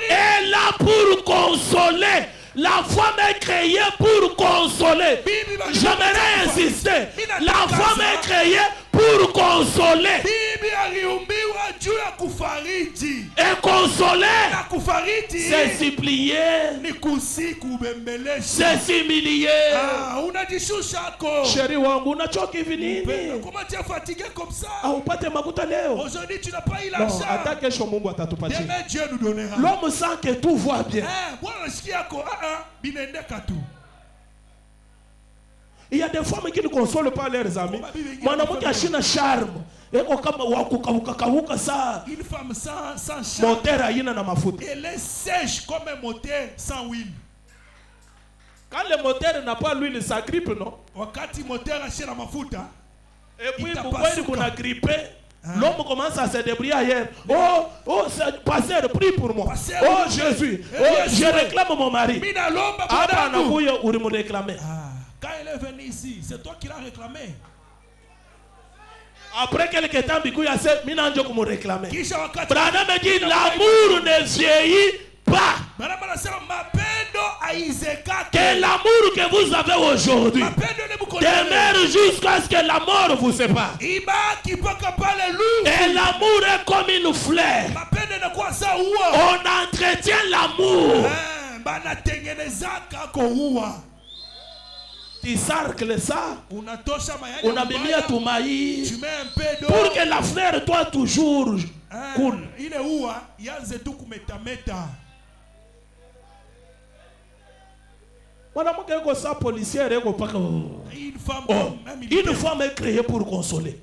est là pour consoler. La femme est créée pour consoler. J'aimerais insister. La femme est créée pour consoler. Et consoler, c'est supplier, c'est s'humilier. Chérie wangu, unachoka hivi nini? Comment tu es fatigué comme ça? Haupate makuta leo. Aujourd'hui tu n'as pas eu l'argent. Non, hata kesho Mungu atatupatia. Demain Dieu nous donnera. L'homme sent que tout va bien. Il y a des femmes qui ne consolent pas leurs amis. Mwanamke ashina charme. Eko kama wakukauka saa. Une femme sans charme. Moteur haina na mafuta. Elle est sèche comme un moteur sans huile. Quand le moteur n'a pas l'huile, ça grippe, non? Wakati moteur achira mafuta. Et puis, pourquoi il a grippé? L'homme commence à se débrouiller ailleurs. Oh, pasteur, prie pour moi. Pasteur, oh, Jésus. Je réclame mon mari. Quand il est venu ici, c'est toi qui l'as réclamé. Après quelques temps, Bikou a dit, Minanjo me réclamer. Branham me dit, l'amour ne vieillit pas. Que l'amour que vous avez aujourd'hui demeure jusqu'à ce que la mort vous sépare. Et l'amour est comme une fleur. On entretient l'amour. Tu sarcles ça. On a mis à tout maïs pour que la fleur soit toujours cool. Une femme est créée pour consoler.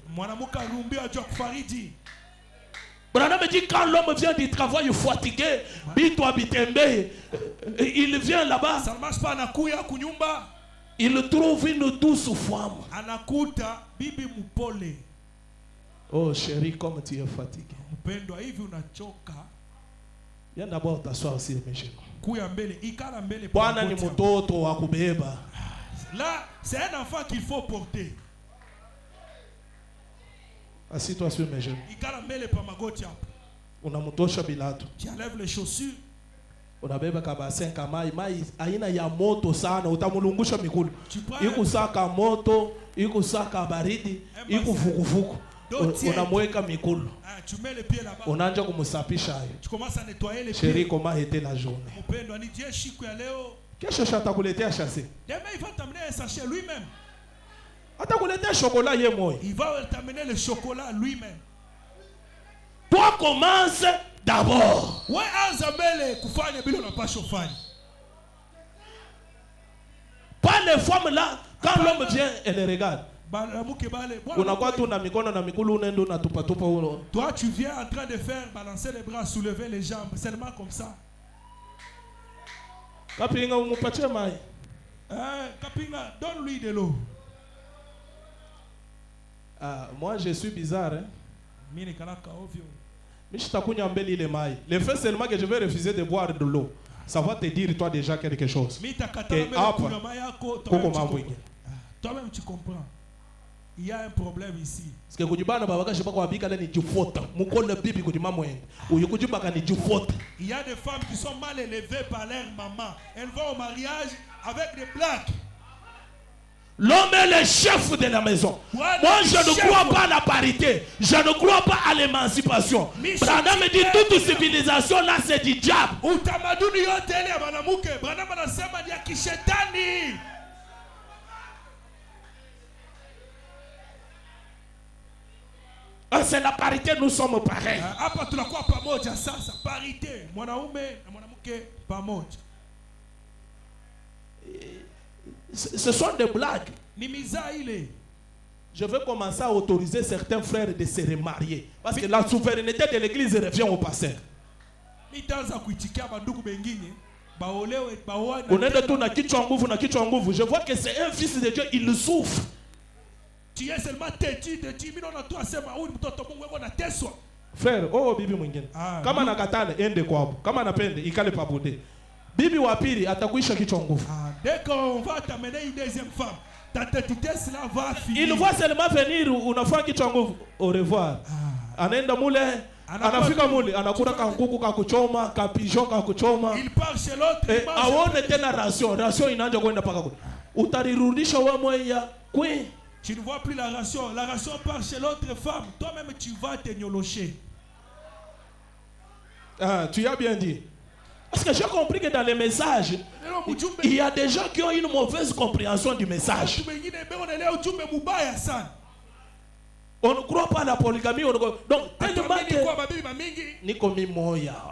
Branham me dit quand l'homme vient du travail fatigué, il vient là-bas. Il trouve une douce femme. Oh chérie, comme tu es fatigué. Viens d'abord t'asseoir aussi mes genoux. Là, c'est un enfant qu'il faut porter. Assis-toi sur mes genoux. Tu enlèves les chaussures. Unabeba kabaseng kamai mai aina ya moto sana utamulungusha mikulu. Ikusaka moto, ikusaka baridi, ikufukufuku. Unamweka mikulu. Tu mets les pieds là-bas. Unaanza kumsapisha hayo. Tu commences à nettoyer les Chérie, pieds. comment était la journée? Kesho shatakuletea chassis. Demain il va t'amener un sachet lui-même. Atakuletea chocolat ye moi. Il va t'amener le chocolat lui-même. Toi commence d'abord. Ouais, Azamele kufanya bila na pas chauffage. Pas les femmes là, quand l'homme vient, elle les regarde. Toi tu viens en train de faire balancer les bras, soulever les jambes, seulement comme ça. Kapinga, donne-lui de l'eau. Moi je suis bizarre. Hein? Le fait seulement que je vais refuser de boire de l'eau, ça va te dire toi déjà quelque chose. Toi-même tu comprends. Il y a un problème ici. Il y a des femmes qui sont mal élevées par leur maman. Elles vont au mariage avec des plaques. L'homme est le chef de la maison. Moi, je ne crois pas à la parité. Je ne crois pas à l'émancipation. Branham me dit toute civilisation là, c'est du diable. C'est la parité, nous sommes pareils. Ce sont des blagues. Je vais commencer à autoriser certains frères de se remarier. Parce que la souveraineté de l'église revient au pasteur. Je vois que c'est un fils de Dieu, il souffre. Tu es seulement têtu. Frère, oh bibi mwingine. Kama nakatale ende kwabo. Kama napende ikale pabude. Bibi wa pili atakuisha kichwa nguvu. Dès qu'on va t'amener une deuxième femme, ta têtitesse là va finir. Il voit seulement venir unafanya kichwa nguvu. Au revoir. Anaenda mule, anafika mule, anakula kankuku kakuchoma, kapigeon kakuchoma. Il part chez l'autre. Aone tena ration inaanza kwenda paka kule. Utarirudisha wewe mwenye kwe. Tu ne vois plus la ration part chez l'autre femme. Toi-même tu vas te nyolocher. Tu as bien dit. Parce que j'ai compris que dans les messages, il y a des gens qui ont une mauvaise compréhension du message. On ne croit pas à la polygamie. Donc, tellement que Nikomi Moya,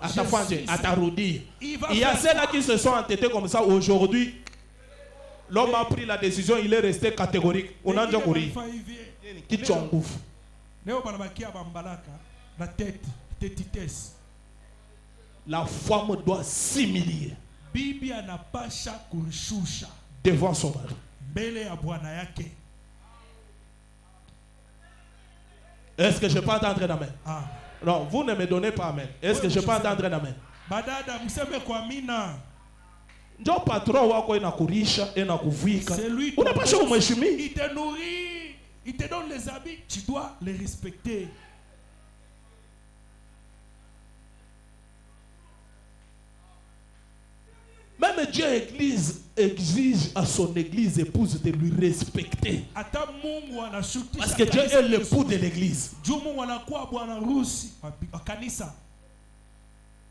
Atarudi. Il y a ceux-là qui se sont entêtés comme ça aujourd'hui. L'homme a pris la décision, il est resté catégorique. On a déjà couru. La femme doit s'humilier. devant son mari. mbele ya bwana yake. Est-ce que je peux entendre un amen? Ah. Non, vous ne me donnez pas amen. Est-ce que je peux entendre un amen? Badada mseme kwa mina. Ndio patron wako inakulisha, inakuvika. C'est lui. Unapasha kumheshimia. Il te nourrit, il te donne les habits, tu dois les respecter. Même Dieu exige à son église épouse de lui respecter. Parce que Dieu est l'époux de l'église.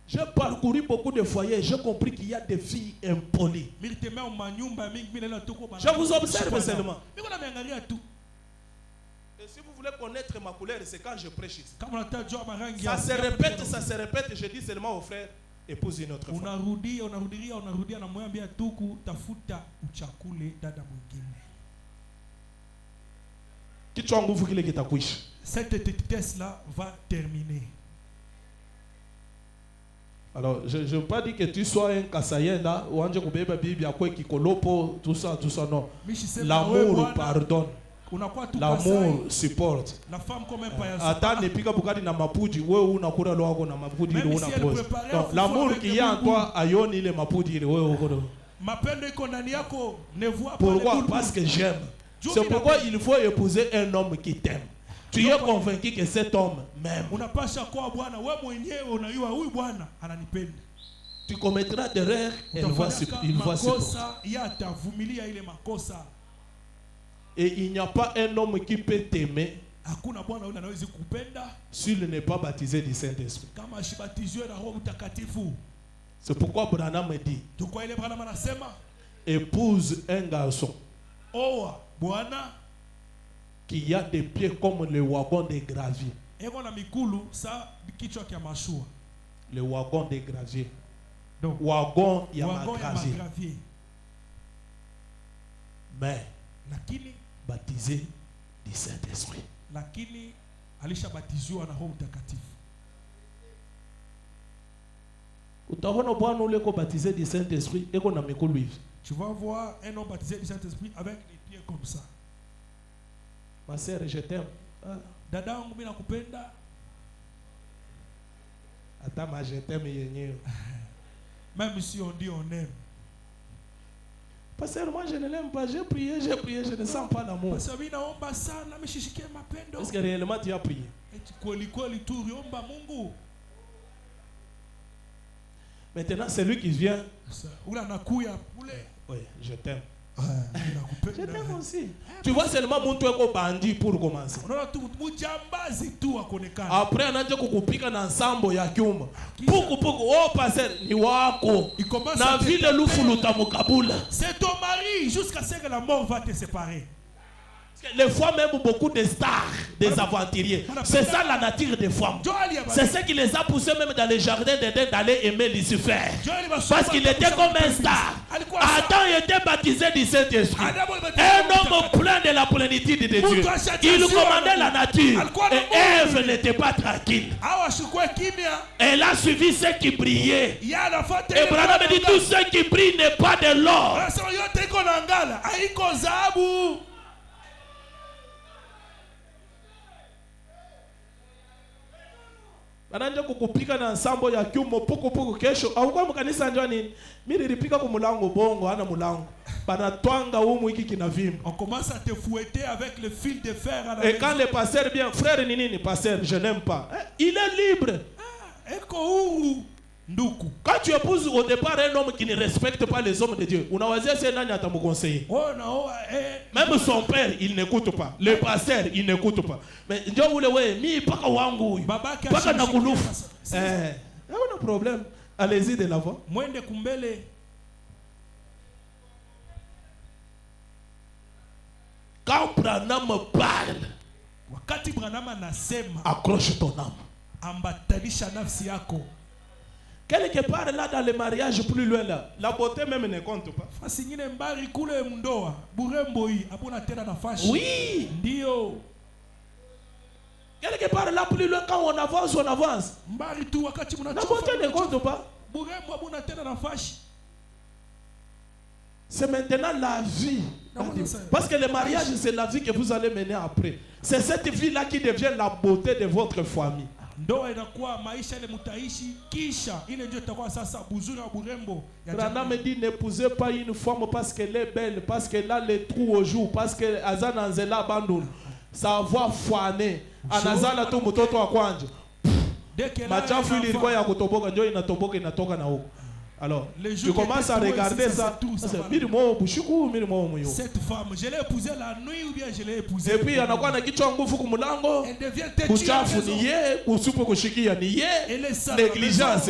J'ai parcouru beaucoup de foyers, j'ai compris qu'il y a des filles impolies. Je vous observe seulement. Et si vous voulez connaître ma couleur, c'est quand je prêche ici. Ça se répète, je dis seulement aux frères, épouse une autre femme. Unarudia na mwambia tuku tafuta uchakule dada mwingine. Kichwa nguvu kile kitakuisha. Cette étiquette là va terminer. Alors, je ne veux pas dire que tu sois un Kassayen là, ou un Jokubeba Bibi, à quoi qui colopo, tout ça, non. L'amour pardonne. L'amour supporte. La femme comme un païen. Attends, ne pika bukadi na mapuji, wewe unakula lwako na mapuji ile unapose. Donc l'amour qui est en toi ayoni ile mapuji ile wewe uko. Mapendo iko ndani yako ne voit pas. Pourquoi? Parce que j'aime. C'est pourquoi il faut épouser un homme qui t'aime. Tu es convaincu que cet homme m'aime. Unapasha kwa bwana, wewe mwenyewe unajua huyu bwana ananipenda. Tu commettras des erreurs, il va supporter. Yatavumilia ile makosa. Et il n'y a pas un homme qui peut t'aimer s'il n'est pas baptisé du Saint-Esprit. C'est pourquoi Branham me dit, épouse un garçon qui a des pieds comme le wagon de gravier. Le wagon de gravier. Wagon gravier. Mais baptisé du Saint-Esprit. Lakini alishabatizwa na Roho Mtakatifu. Utaona bwana ule ko baptisé du Saint-Esprit eko na mikolo hivi. Tu vas voir un homme baptisé du Saint-Esprit avec les pieds comme ça. Ma sœur, je t'aime. Dada wangu mimi nakupenda. Ata ma je t'aime yenyewe. Même si on dit on aime. Parce que moi je ne l'aime pas, j'ai prié, je ne sens pas l'amour. Parce que réellement tu as prié? Maintenant c'est lui qui vient. Oui, je t'aime. Je t'aime aussi. Tu vois seulement mon toit comme bandit pour commencer. Après on a dit qu'on pique ensemble ya kiumba. Puku oh passer ni wako. Na vile lufuluta mukabula. C'est ton mari jusqu'à ce que la mort va te séparer. Les femmes aiment beaucoup de stars, des aventuriers. C'est ça la nature des femmes. C'est ce qui les a poussés même dans les jardins d'Éden d'aller aimer Lucifer. Parce qu'il était comme un star. Adam était baptisé du Saint-Esprit. Un homme plein de la plénitude de Dieu. Il commandait la nature. Et Ève n'était pas tranquille. Elle a suivi ceux qui brillaient. Et Branham dit tout ce qui brille n'est pas de l'or. Bananja kukupika na nsambo ya kiumo puku kesho au kwa mkanisa njoo nini mimi nilipika kwa mulango bongo hana mulango banatwanga humu hiki kinavimba. On commence à te fouetter avec le fil de fer à la et quand le pasteur bien frère ni nini pasteur je n'aime pas il est libre. Eko huru nduku. Quand tu épouses au départ un homme qui ne respecte pas les hommes de Dieu, unawazia c'est nani atamkonseiller? Même son père, il n'écoute pas. Le pasteur, il n'écoute pas. Mais ndio ule wewe, mi paka wangu. Paka na kulufu. On a problème. Allez-y de l'avant. Mwende kumbele. Quand Branham parle, wakati Branham anasema, accroche ton âme. Ambatanisha nafsi yako. Quelque part là dans le mariage plus loin là, la beauté même ne compte pas. Oui. Ndio. Quelque part là plus loin quand on avance. La beauté ne compte pas. C'est maintenant la vie. Parce que le mariage, c'est la vie que vous allez mener après. C'est cette vie-là qui devient la beauté de votre famille. Branham me dit, n'épousez pas une femme parce qu'elle est belle, parce qu'elle a les trous au jour, parce qu'elle a Zananzela Bandoun. Sa voix faner. Anazala tu mtoto wa kwanja. Machafu ili ilikuwa ya kutoboka ndio inatoboka inatoka na huko. Alors, tu commences à regarder ça. Cette femme, je l'ai épousée la nuit ou bien je l'ai épousée. Et puis, elle devient têtue. Négligence,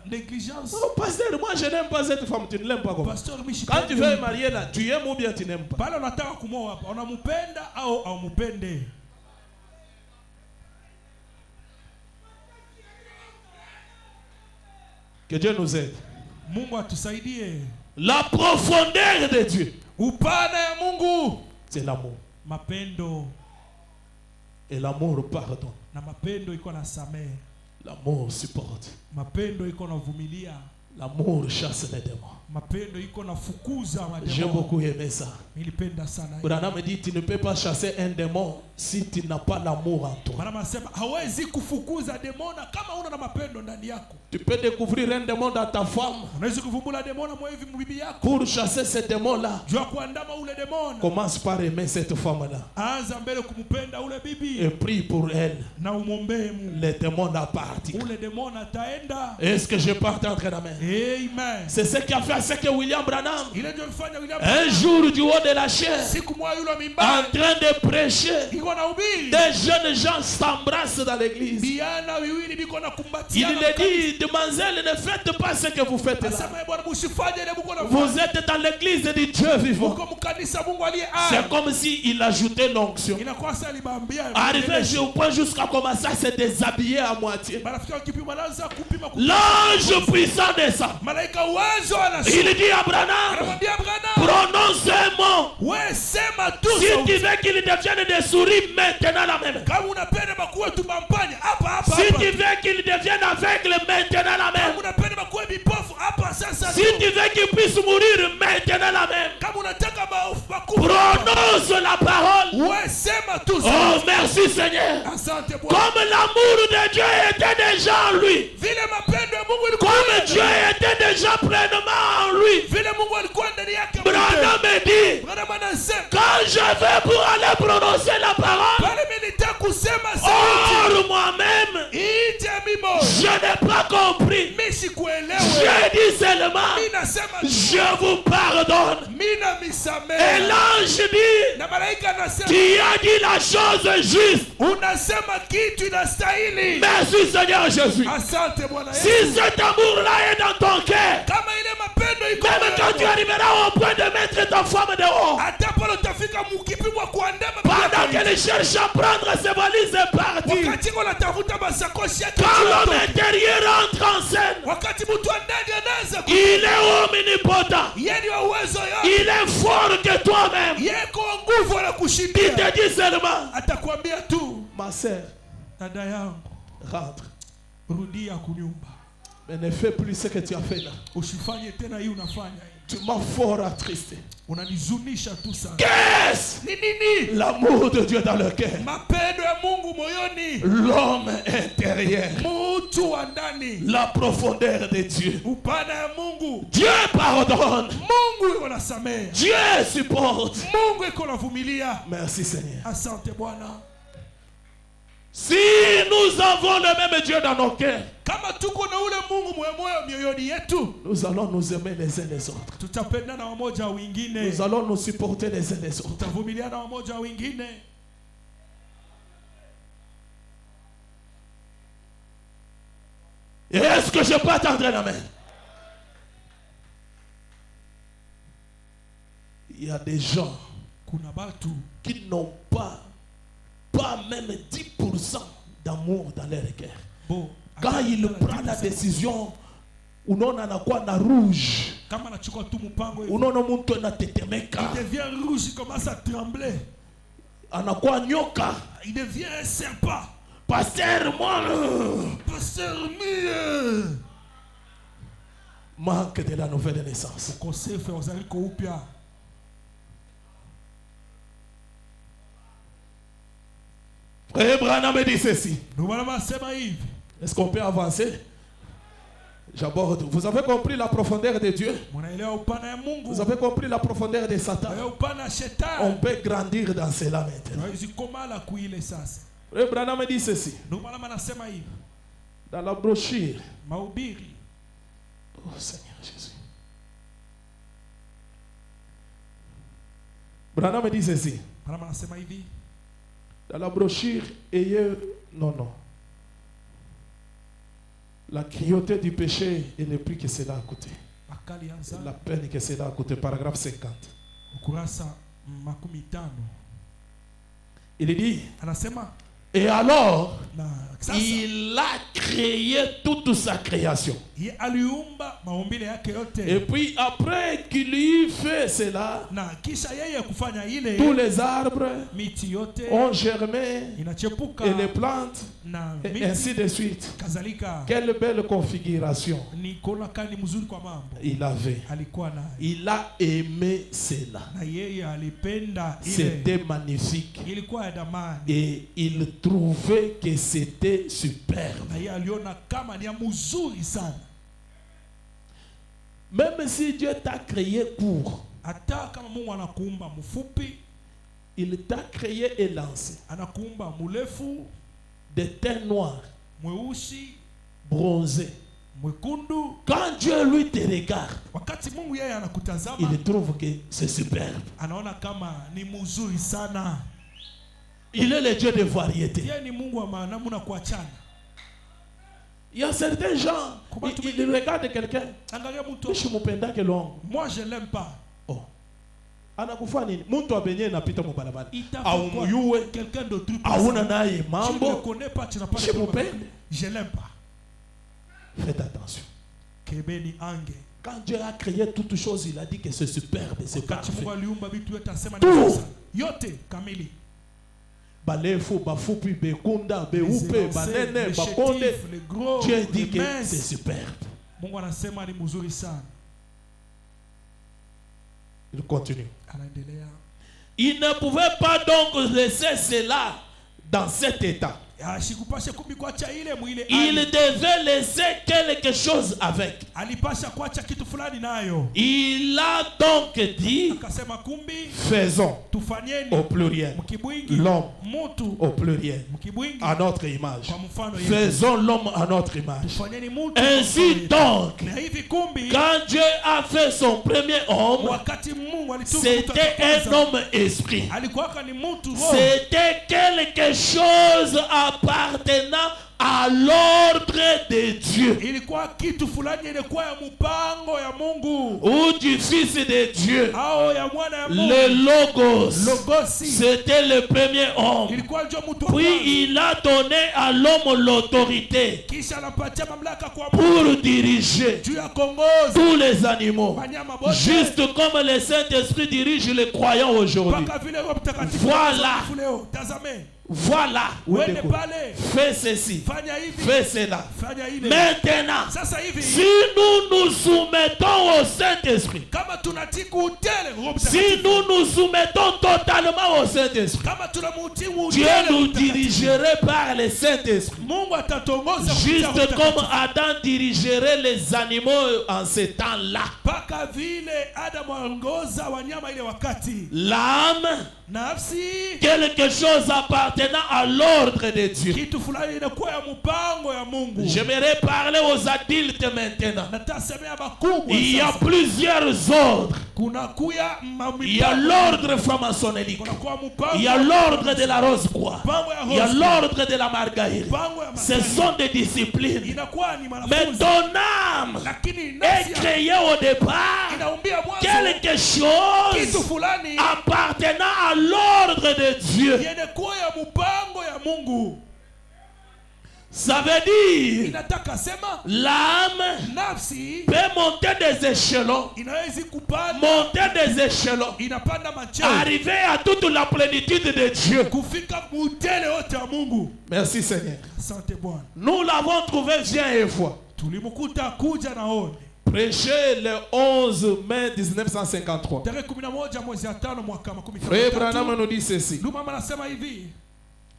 négligence. Oh, pasteur, moi je n'aime pas cette femme. Tu ne l'aimes pas comment? Quand tu veux marier là, tu aimes ou bien tu n'aimes pas? Que Dieu nous aide. La profondeur de Dieu, c'est l'amour. Et l'amour pardonne. L'amour supporte. L'amour chasse les démons. J'ai beaucoup aimé ça. Branham me dit, tu ne peux pas chasser un démon si tu n'as pas l'amour en toi. Tu peux découvrir un démon dans ta femme. Pour chasser ce démon-là, commence par aimer cette femme-là. Et prie pour elle. Les démons à partir. Est-ce que je peux entendre la main? Amen. C'est ce qui a fait ce que William Branham, un jour du haut de la chair, en train de prêcher, des jeunes gens s'embrassent dans l'église. Il lui dit, demoiselle, ne faites pas ce que vous faites là. Vous êtes dans l'église du Dieu vivant. C'est comme s'il ajoutait l'onction. Arrivé au point jusqu'à commencer à se déshabiller à moitié. L'ange puissant descend. Il dit à Branham, prononce un mot. Si tu veux qu'il devienne des souris maintenant la même. Si tu veux qu'il devienne aveugle maintenant la même. Si tu veux qu'il puisse mourir maintenant la même. Prononce la parole. Oh merci Seigneur. Comme l'amour de Dieu était déjà en lui. Comme Dieu était déjà pleinement en lui. Branham me dit, quand je vais pour aller prononcer la parole, or moi-même, je n'ai pas compris. J'ai dit seulement, je vous pardonne. Et l'ange dit, tu as dit la chose juste. Merci Seigneur Jésus. Si cet amour-là est dans ton cœur, même quand tu arriveras au point de mettre ta femme dehors, pendant qu'elle cherche à prendre ses valises et partir, quand l'homme intérieur entre en scène, il est omnipotent, il est fort que toi-même. Il te dit seulement, ma sœur, rentre. Mais ne fais plus ce que tu as fait là. Tu m'as fort attristé. Qu'est-ce? L'amour de Dieu dans le cœur. L'homme intérieur. La profondeur de Dieu. Dieu pardonne. Dieu supporte. Merci Seigneur. Si nous avons le même Dieu dans nos cœurs, nous allons nous aimer les uns les autres. Nous allons nous supporter les uns les autres. Et est-ce que je peux attendre la main? Il y a des gens qui n'ont pas même 10% d'amour dans leur cœur. Quand il prend la décision, unaona anakuwa na rouge. Unaona mtu anatetemeka. Il devient rouge, il commence à trembler. Anakuwa nyoka. Il devient un serpent. Pasteur, moi. Pasteur, manque de la nouvelle naissance. ukosefu wa uzaliko upya. Frère Branham me dit ceci. Est-ce qu'on peut avancer? J'aborde. Vous avez compris la profondeur de Dieu? Vous avez compris la profondeur de Satan? On peut grandir dans cela maintenant. Frère Branham me dit ceci. Dans la brochure. Oh Seigneur Jésus. Branham me dit ceci. Dans la brochure, non. La cruauté du péché et le prix que cela a coûté. La peine que cela a coûté. Paragraphe 50. Il dit, et alors, il a créé toute sa création. Et puis après qu'il eut fait cela, tous les arbres ont germé et les plantes et ainsi de suite. Quelle belle configuration il avait. Il a aimé cela. C'était magnifique. Et il trouvait que c'était superbe. Même si Dieu t'a créé court, il t'a créé élancé, de teint noir, bronzé. Quand Dieu lui te regarde, il trouve que c'est superbe. Il est le Dieu de variété. Il y a certains gens, ils regardent quelqu'un. Moi je l'aime pas. Oh. Quelqu'un d'autre. Tu ne le connais pas, tu n'as pas de problème. Je l'aime pas. Faites attention. Quand Dieu a créé toutes choses, il a dit que c'est superbe, c'est parfait. Tout. Dieu dit que c'est superbe. Il continue. Il ne pouvait pas donc laisser cela dans cet état. Il devait laisser quelque chose avec. Il a donc dit, faisons au pluriel l'homme au pluriel à notre image. Faisons l'homme à notre image. Ainsi donc, quand Dieu a fait son premier homme, c'était un homme esprit. C'était quelque chose appartenant à l'ordre de Dieu ou du Fils de Dieu. Le Logos, c'était le premier homme. Puis il a donné à l'homme l'autorité pour diriger tous les animaux, juste comme le Saint-Esprit dirige les croyants aujourd'hui. Voilà, fais ceci, fais cela. Maintenant, si nous nous soumettons au Saint-Esprit, si nous nous soumettons totalement au Saint-Esprit, Dieu nous dirigerait par le Saint-Esprit, juste comme Adam dirigerait les animaux en ce temps-là. L'âme, quelque chose appartenant à l'ordre de Dieu. J'aimerais parler aux adultes maintenant. Il y a plusieurs ordres. Il y a l'ordre franc-maçonnique. Il y a l'ordre de la rose bois. Il y a l'ordre de la marguerite. Ce sont des disciplines. Mais ton âme est créée au départ quelque chose appartenant à l'ordre de Dieu. Ça veut dire l'âme peut monter des échelons, arriver à toute la plénitude de Dieu. Merci Seigneur. Nous l'avons trouvé bien et fois. Prêché le 11 mai 1953. Tarehe 11 mwezi wa 5 mwaka Frère Branham nous dit ceci. Ndugu mama anasema hivi.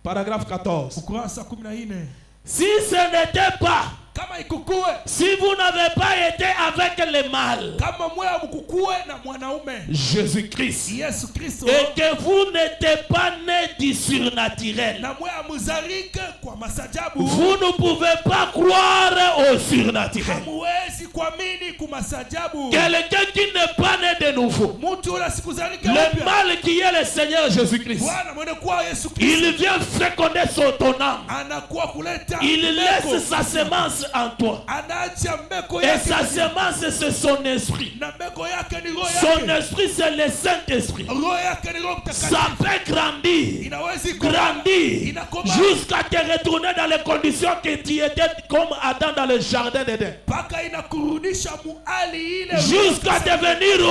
Paragraphe 14. Ukurasa 14. Si ce n'était pas, Kama ikukue, si vous n'avez pas été avec le mal, kama mwewe mkukue na mwanaume Jésus-Christ. Yesu Kristo, et que vous n'êtes pas né du surnaturel, na mwewe muzarike kwa masajabu, vous ne pouvez pas croire au surnaturel. hamuwezi kuamini kumasajabu. Quelqu'un qui n'est pas né de nouveau, Mtu ula sikuzalike le upya, mal qui est le Seigneur Jésus-Christ, Bwana mwene kwa Yesu Kristo, il vient féconder ton âme. anakuwa kuleta Il mbeko. laisse sa semence en toi. Anaacha mbeko Et yake, sa semence, c'est son esprit. na mbeko yake ni roho Son yake. esprit, c'est le Saint-Esprit. Roho yake ni roho Ça mtakatifu. peut grandir, Inawezi koma, grandir, inakoma, jusqu'à te retourner dans les conditions que tu étais comme Adam dans le jardin d'Éden. paka inakurudisha muali ile, Jusqu'à devenir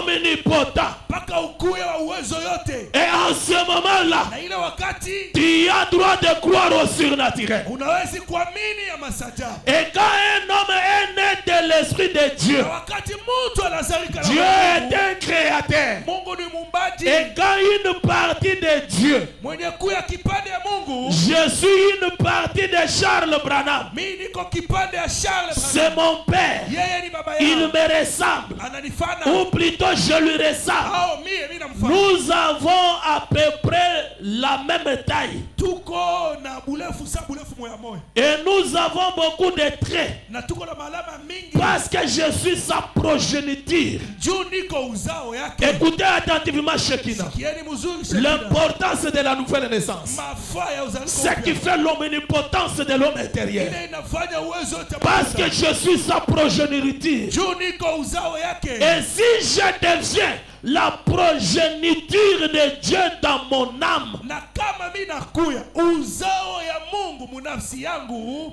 omnipotent. paka ukuye wa uwezo yote. Et en ce moment-là, Na ile wakati tu as droit de croire au surnaturel. unawezi kuamini ya masajabu. Et quand un homme est né de l'Esprit de Dieu, Na wakati mtu anazalika na Dieu Mungu, est un créateur. Mungu ni muumbaji. Et quand une partie de Dieu, Mwenye kuya kipande ya Mungu, je suis une partie de Charles Branham, mimi niko kipande ya Charles c'est Branham. mon père. Yeye ni baba Il yangu, me ressemble. ananifana. Ou plutôt je lui ressemble. Hao mimi namfana. Nous avons à peu près la même taille. Tuko na bulefu sa bulefu moya moya. Et nous avons beaucoup de traits. Na tuko na malama mingi. Parce que je suis sa progéniture. Juu niko uzao yake. Écoutez attentivement Shekinah. Kieni mzuri Shekinah. L'importance de la nouvelle naissance. Mafaa ya uzaliko Ce qui upya. fait l'omnipotence de l'homme intérieur. Ile inafanya uwezo wote. Parce que je suis sa progéniture. Juu niko uzao yake. Et si je deviens la progéniture de Dieu dans mon âme, Na kama mimi nakuya uzao ya Mungu munafsi yangu.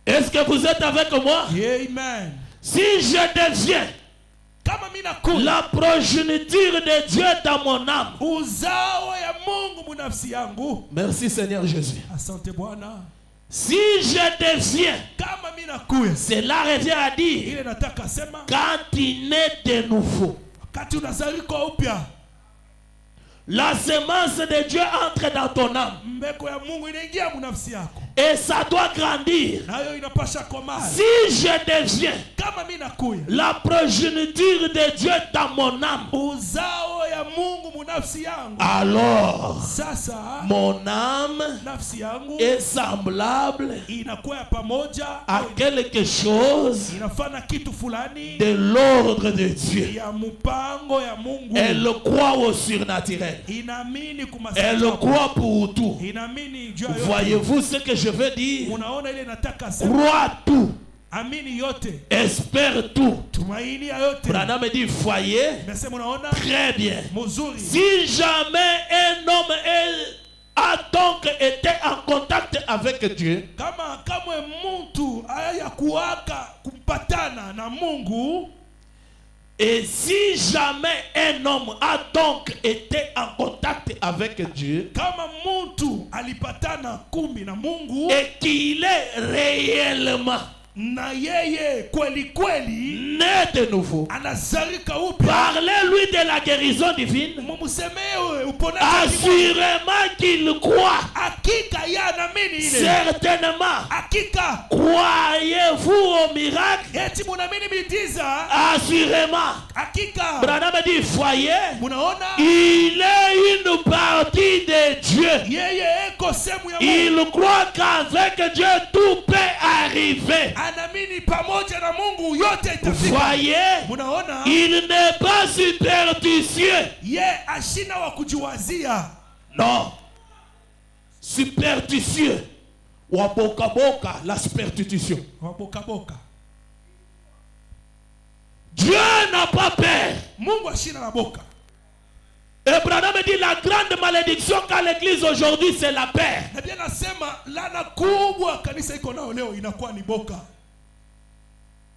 est-ce que vous êtes avec moi? Amen. Si je deviens Kama mimi nakuya la progéniture de Dieu dans mon âme, uzao ya Mungu munafsi yangu. merci Seigneur Jésus. Asante Bwana. Si je deviens, Kama mimi nakuya, cela revient à dire, ile nataka sema quand tu nais de nouveau, wakati unazalika upya, la semence de Dieu entre dans ton âme mbeko ya Mungu inaingia munafsi yako. et ça doit grandir. Nayo inapasha komaa. Si je deviens Kama mimi nakuya la progéniture de Dieu dans mon âme, uzao ya Mungu munafsi yangu, alors sasa mon âme nafsi yangu est semblable inakuwa ya pamoja à quelque chose inafanya kitu fulani de l'ordre de Dieu. ya mpango ya Mungu. Elle croit au surnaturel. Inaamini Elle kumasajabu. croit pour tout. Inaamini juu ya yote. Voyez-vous ce que je veux dire? Unaona ile nataka sema, Crois tout, amini yote, espère tout. tumaini ya yote. Branham dit voyez, Nasema unaona très bien. mzuri. Si jamais un homme a donc été en contact avec Dieu, Kama kamwe mtu haya kuaka kumpatana na Mungu, et si jamais un homme a donc été en contact avec Dieu, kama mtu alipatana kumbi na Mungu, et qu'il est réellement na yeye kweli kweli né de nouveau, anazalika upya, parlez-lui de la guérison divine. mumusemewe uponaji. Assurément qu'il croit. Hakika ya naamini ile. Certainement. Hakika. Croyez-vous au miracle? Eti munaamini miujiza? Assurément. Hakika. Branham dit voyez, Munaona? il est une partie de Dieu. Yeye eko sehemu ya Mungu. Il croit qu'avec Dieu tout peut arriver. Anaamini pamoja na Mungu yote itafika. Voyez, Munaona? il n'est pas superstitieux. Ye ashina wa kujiwazia. Non. Superstitieux. Waboka boka, la superstition. Waboka boka. Dieu n'a pas peur. Mungu ashina na boka. Et Branham dit la grande malédiction qu'a l'église aujourd'hui, c'est la peur. Na Biblia nasema laana kubwa kanisa iko nao leo inakuwa ni boka.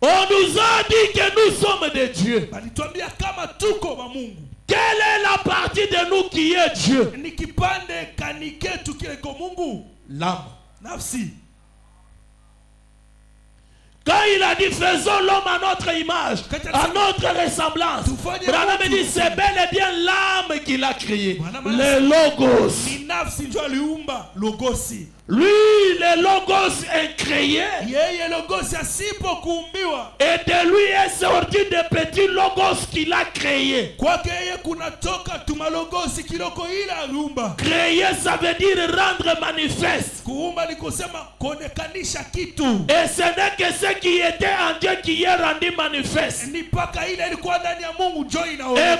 On nous a dit que nous sommes de Dieu. Balituambia kama tuko wa Mungu. Quelle est la partie de nous qui est Dieu? Ni kipande kaniketu kile ko Mungu. L'âme. Nafsi. Quand il a dit faisons l'homme à notre image, à notre ressemblance, Branham dit c'est bel et bien l'âme qu'il a créé, le logos. Lui, le logos est créé. Et de lui est sorti des petits logos qu'il a créés. Créer, ça veut dire rendre manifeste. Et ce n'est que ce qui était en Dieu qui est rendu manifeste. Et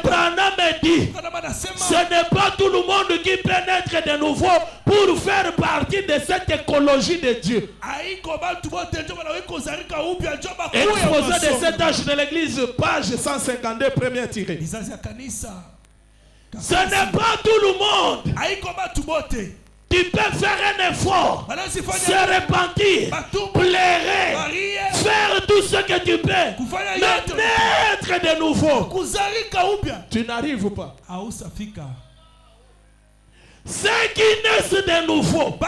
Branham dit, ce n'est pas tout le monde qui peut naître de nouveau pour faire partie de cette écologie de Dieu. Exposé de cet âge de l'église, page 152, premier tiré. Ce n'est pas tout le monde. Tu peux faire un effort, se repentir, pleurer, faire tout ce que tu peux, mais naître de nouveau. Tu n'arrives pas. Ceux qui naissent de nouveau,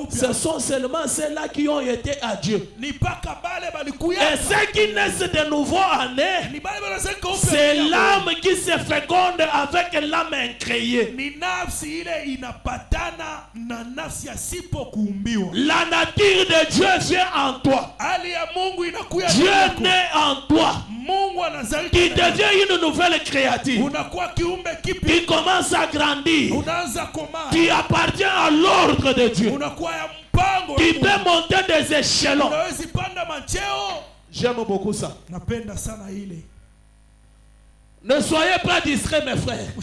ce sont seulement ceux-là qui ont été à Dieu. Et ceux qui naissent de nouveau en eux, c'est l'âme qui se féconde avec l'âme incréée. La nature de Dieu vient en toi. Dieu naît en toi. Qui devient une nouvelle créature. Qui commence à grandir. Qui appartient à l'ordre de Dieu. Qui peut monter des échelons. J'aime beaucoup ça. Ne soyez pas distraits, mes frères.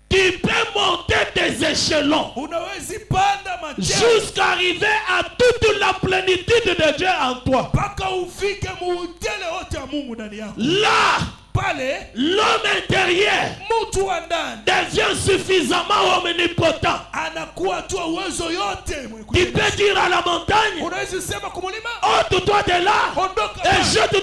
Tu peux monter des échelons jusqu'à arriver à toute la plénitude de Dieu en toi. Là, l'homme intérieur devient suffisamment omnipotent. Tu peux dire à la montagne, ôte-toi de là et jette